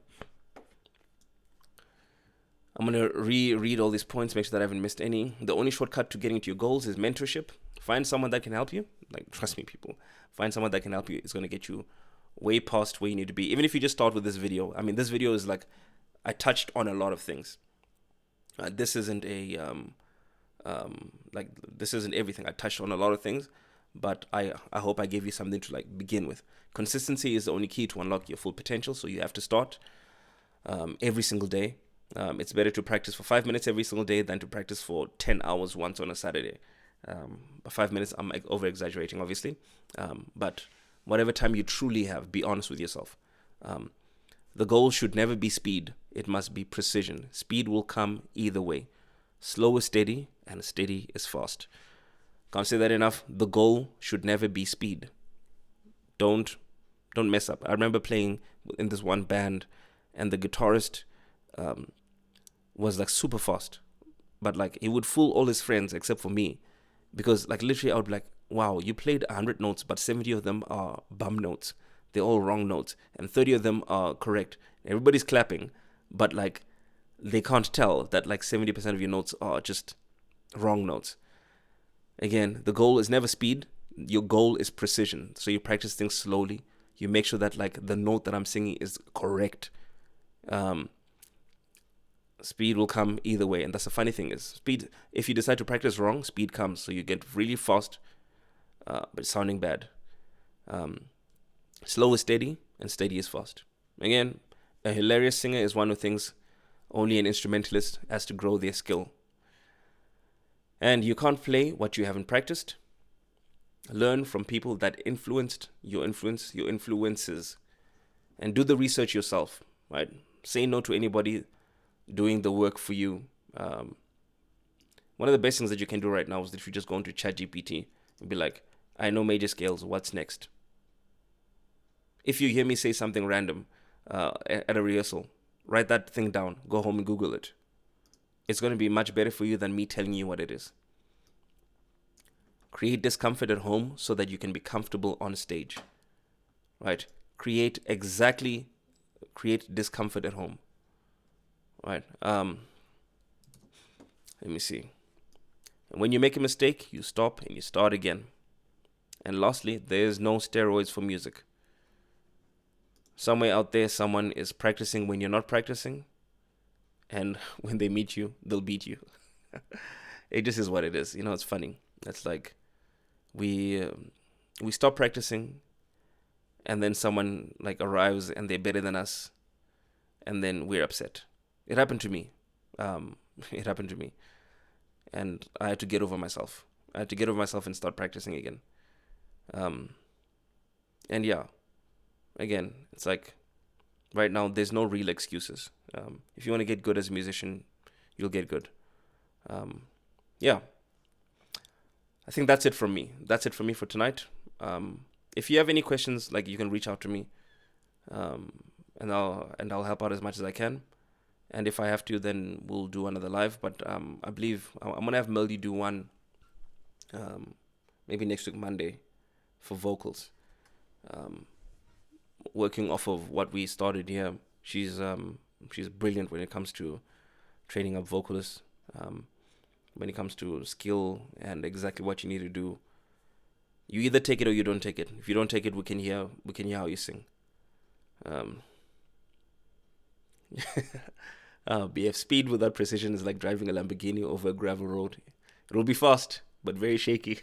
I'm going to reread all these points, make sure that I haven't missed any. The only shortcut to getting to your goals is mentorship. Find someone that can help you. Like, trust me, people. Find someone that can help you. It's going to get you way past where you need to be. Even if you just start with this video. I mean, this video is like, I touched on a lot of things. This isn't this isn't everything. I touched on a lot of things, but I hope I gave you something to like begin with. Consistency is the only key to unlock your full potential. So you have to start every single day. It's better to practice for 5 minutes every single day than to practice for 10 hours once on a Saturday. 5 minutes, I'm over exaggerating, obviously. But whatever time you truly have, be honest with yourself. The goal should never be speed. It must be precision. Speed will come either way. Slow is steady, and steady is fast. Can't say that enough. The goal should never be speed. Don't mess up. I remember playing in this one band, and the guitarist was like super fast, but like he would fool all his friends except for me, because like literally I would be like, wow, you played 100 notes, but 70 of them are bum notes. They're all wrong notes, and 30 of them are correct. Everybody's clapping, but like they can't tell that like 70% of your notes are just wrong notes. Again, the goal is never speed. Your goal is precision. So you practice things slowly. You make sure that like the note that I'm singing is correct. Speed will come either way, and that's the funny thing is speed. If you decide to practice wrong, speed comes. So you get really fast, but sounding bad. Slow is steady, and steady is fast. Again, a hilarious singer is one of the things only an instrumentalist has to grow their skill. And you can't play what you haven't practiced. Learn from people that influenced your influences, and do the research yourself. Right? Say no to anybody doing the work for you. One of the best things that you can do right now is that if you just go into ChatGPT and be like, I know major scales, what's next? If you hear me say something random at a rehearsal, write that thing down, go home and Google it. It's going to be much better for you than me telling you what it is. Create discomfort at home so that you can be comfortable on stage. Right? Create discomfort at home. Right. Let me see. When you make a mistake, you stop and you start again. And lastly, there's no steroids for music. Somewhere out there, someone is practicing when you're not practicing, and when they meet you, they'll beat you. It just is what it is. You know, it's funny. It's like we stop practicing, and then someone like arrives and they're better than us, and then we're upset. It happened to me. And I had to get over myself. I had to get over myself and start practicing again. And yeah, again, it's like right now there's no real excuses. If you want to get good as a musician, you'll get good. Yeah, I think that's it from me. That's it from me for tonight. If you have any questions, like, you can reach out to me, um, and I'll help out as much as I can. And if I have to, then we'll do another live. But I believe I'm gonna have Melody do one, maybe next week Monday, for vocals. Um, Working off of what we started here, she's brilliant when it comes to training up vocalists. When it comes to skill and exactly what you need to do, you either take it or you don't take it. If you don't take it, we can hear how you sing. BF, speed without precision is like driving a Lamborghini over a gravel road. It'll be fast, but very shaky.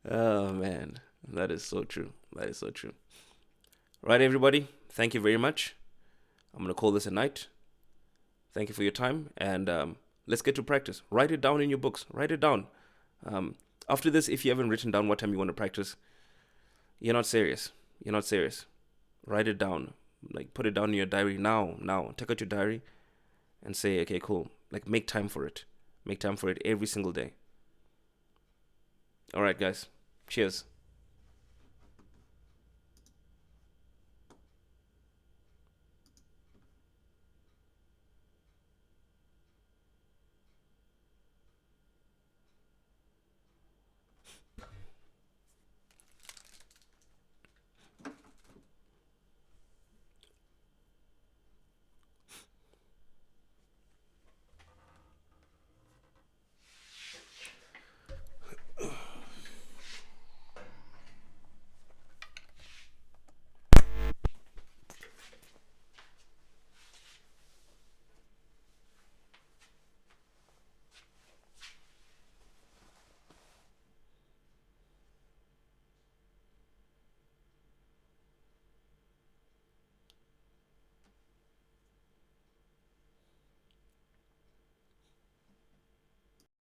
Oh man, that is so true. That is so true. Right, everybody, thank you very much. I'm gonna call this a night. Thank you for your time, and let's get to practice. Write it down in your books. Write it down. After this, if you haven't written down what time you want to practice, you're not serious. You're not serious. Write it down. Like, put it down in your diary now. Now, take out your diary and say, okay, cool. Like, make time for it. Make time for it every single day. All right, guys. Cheers.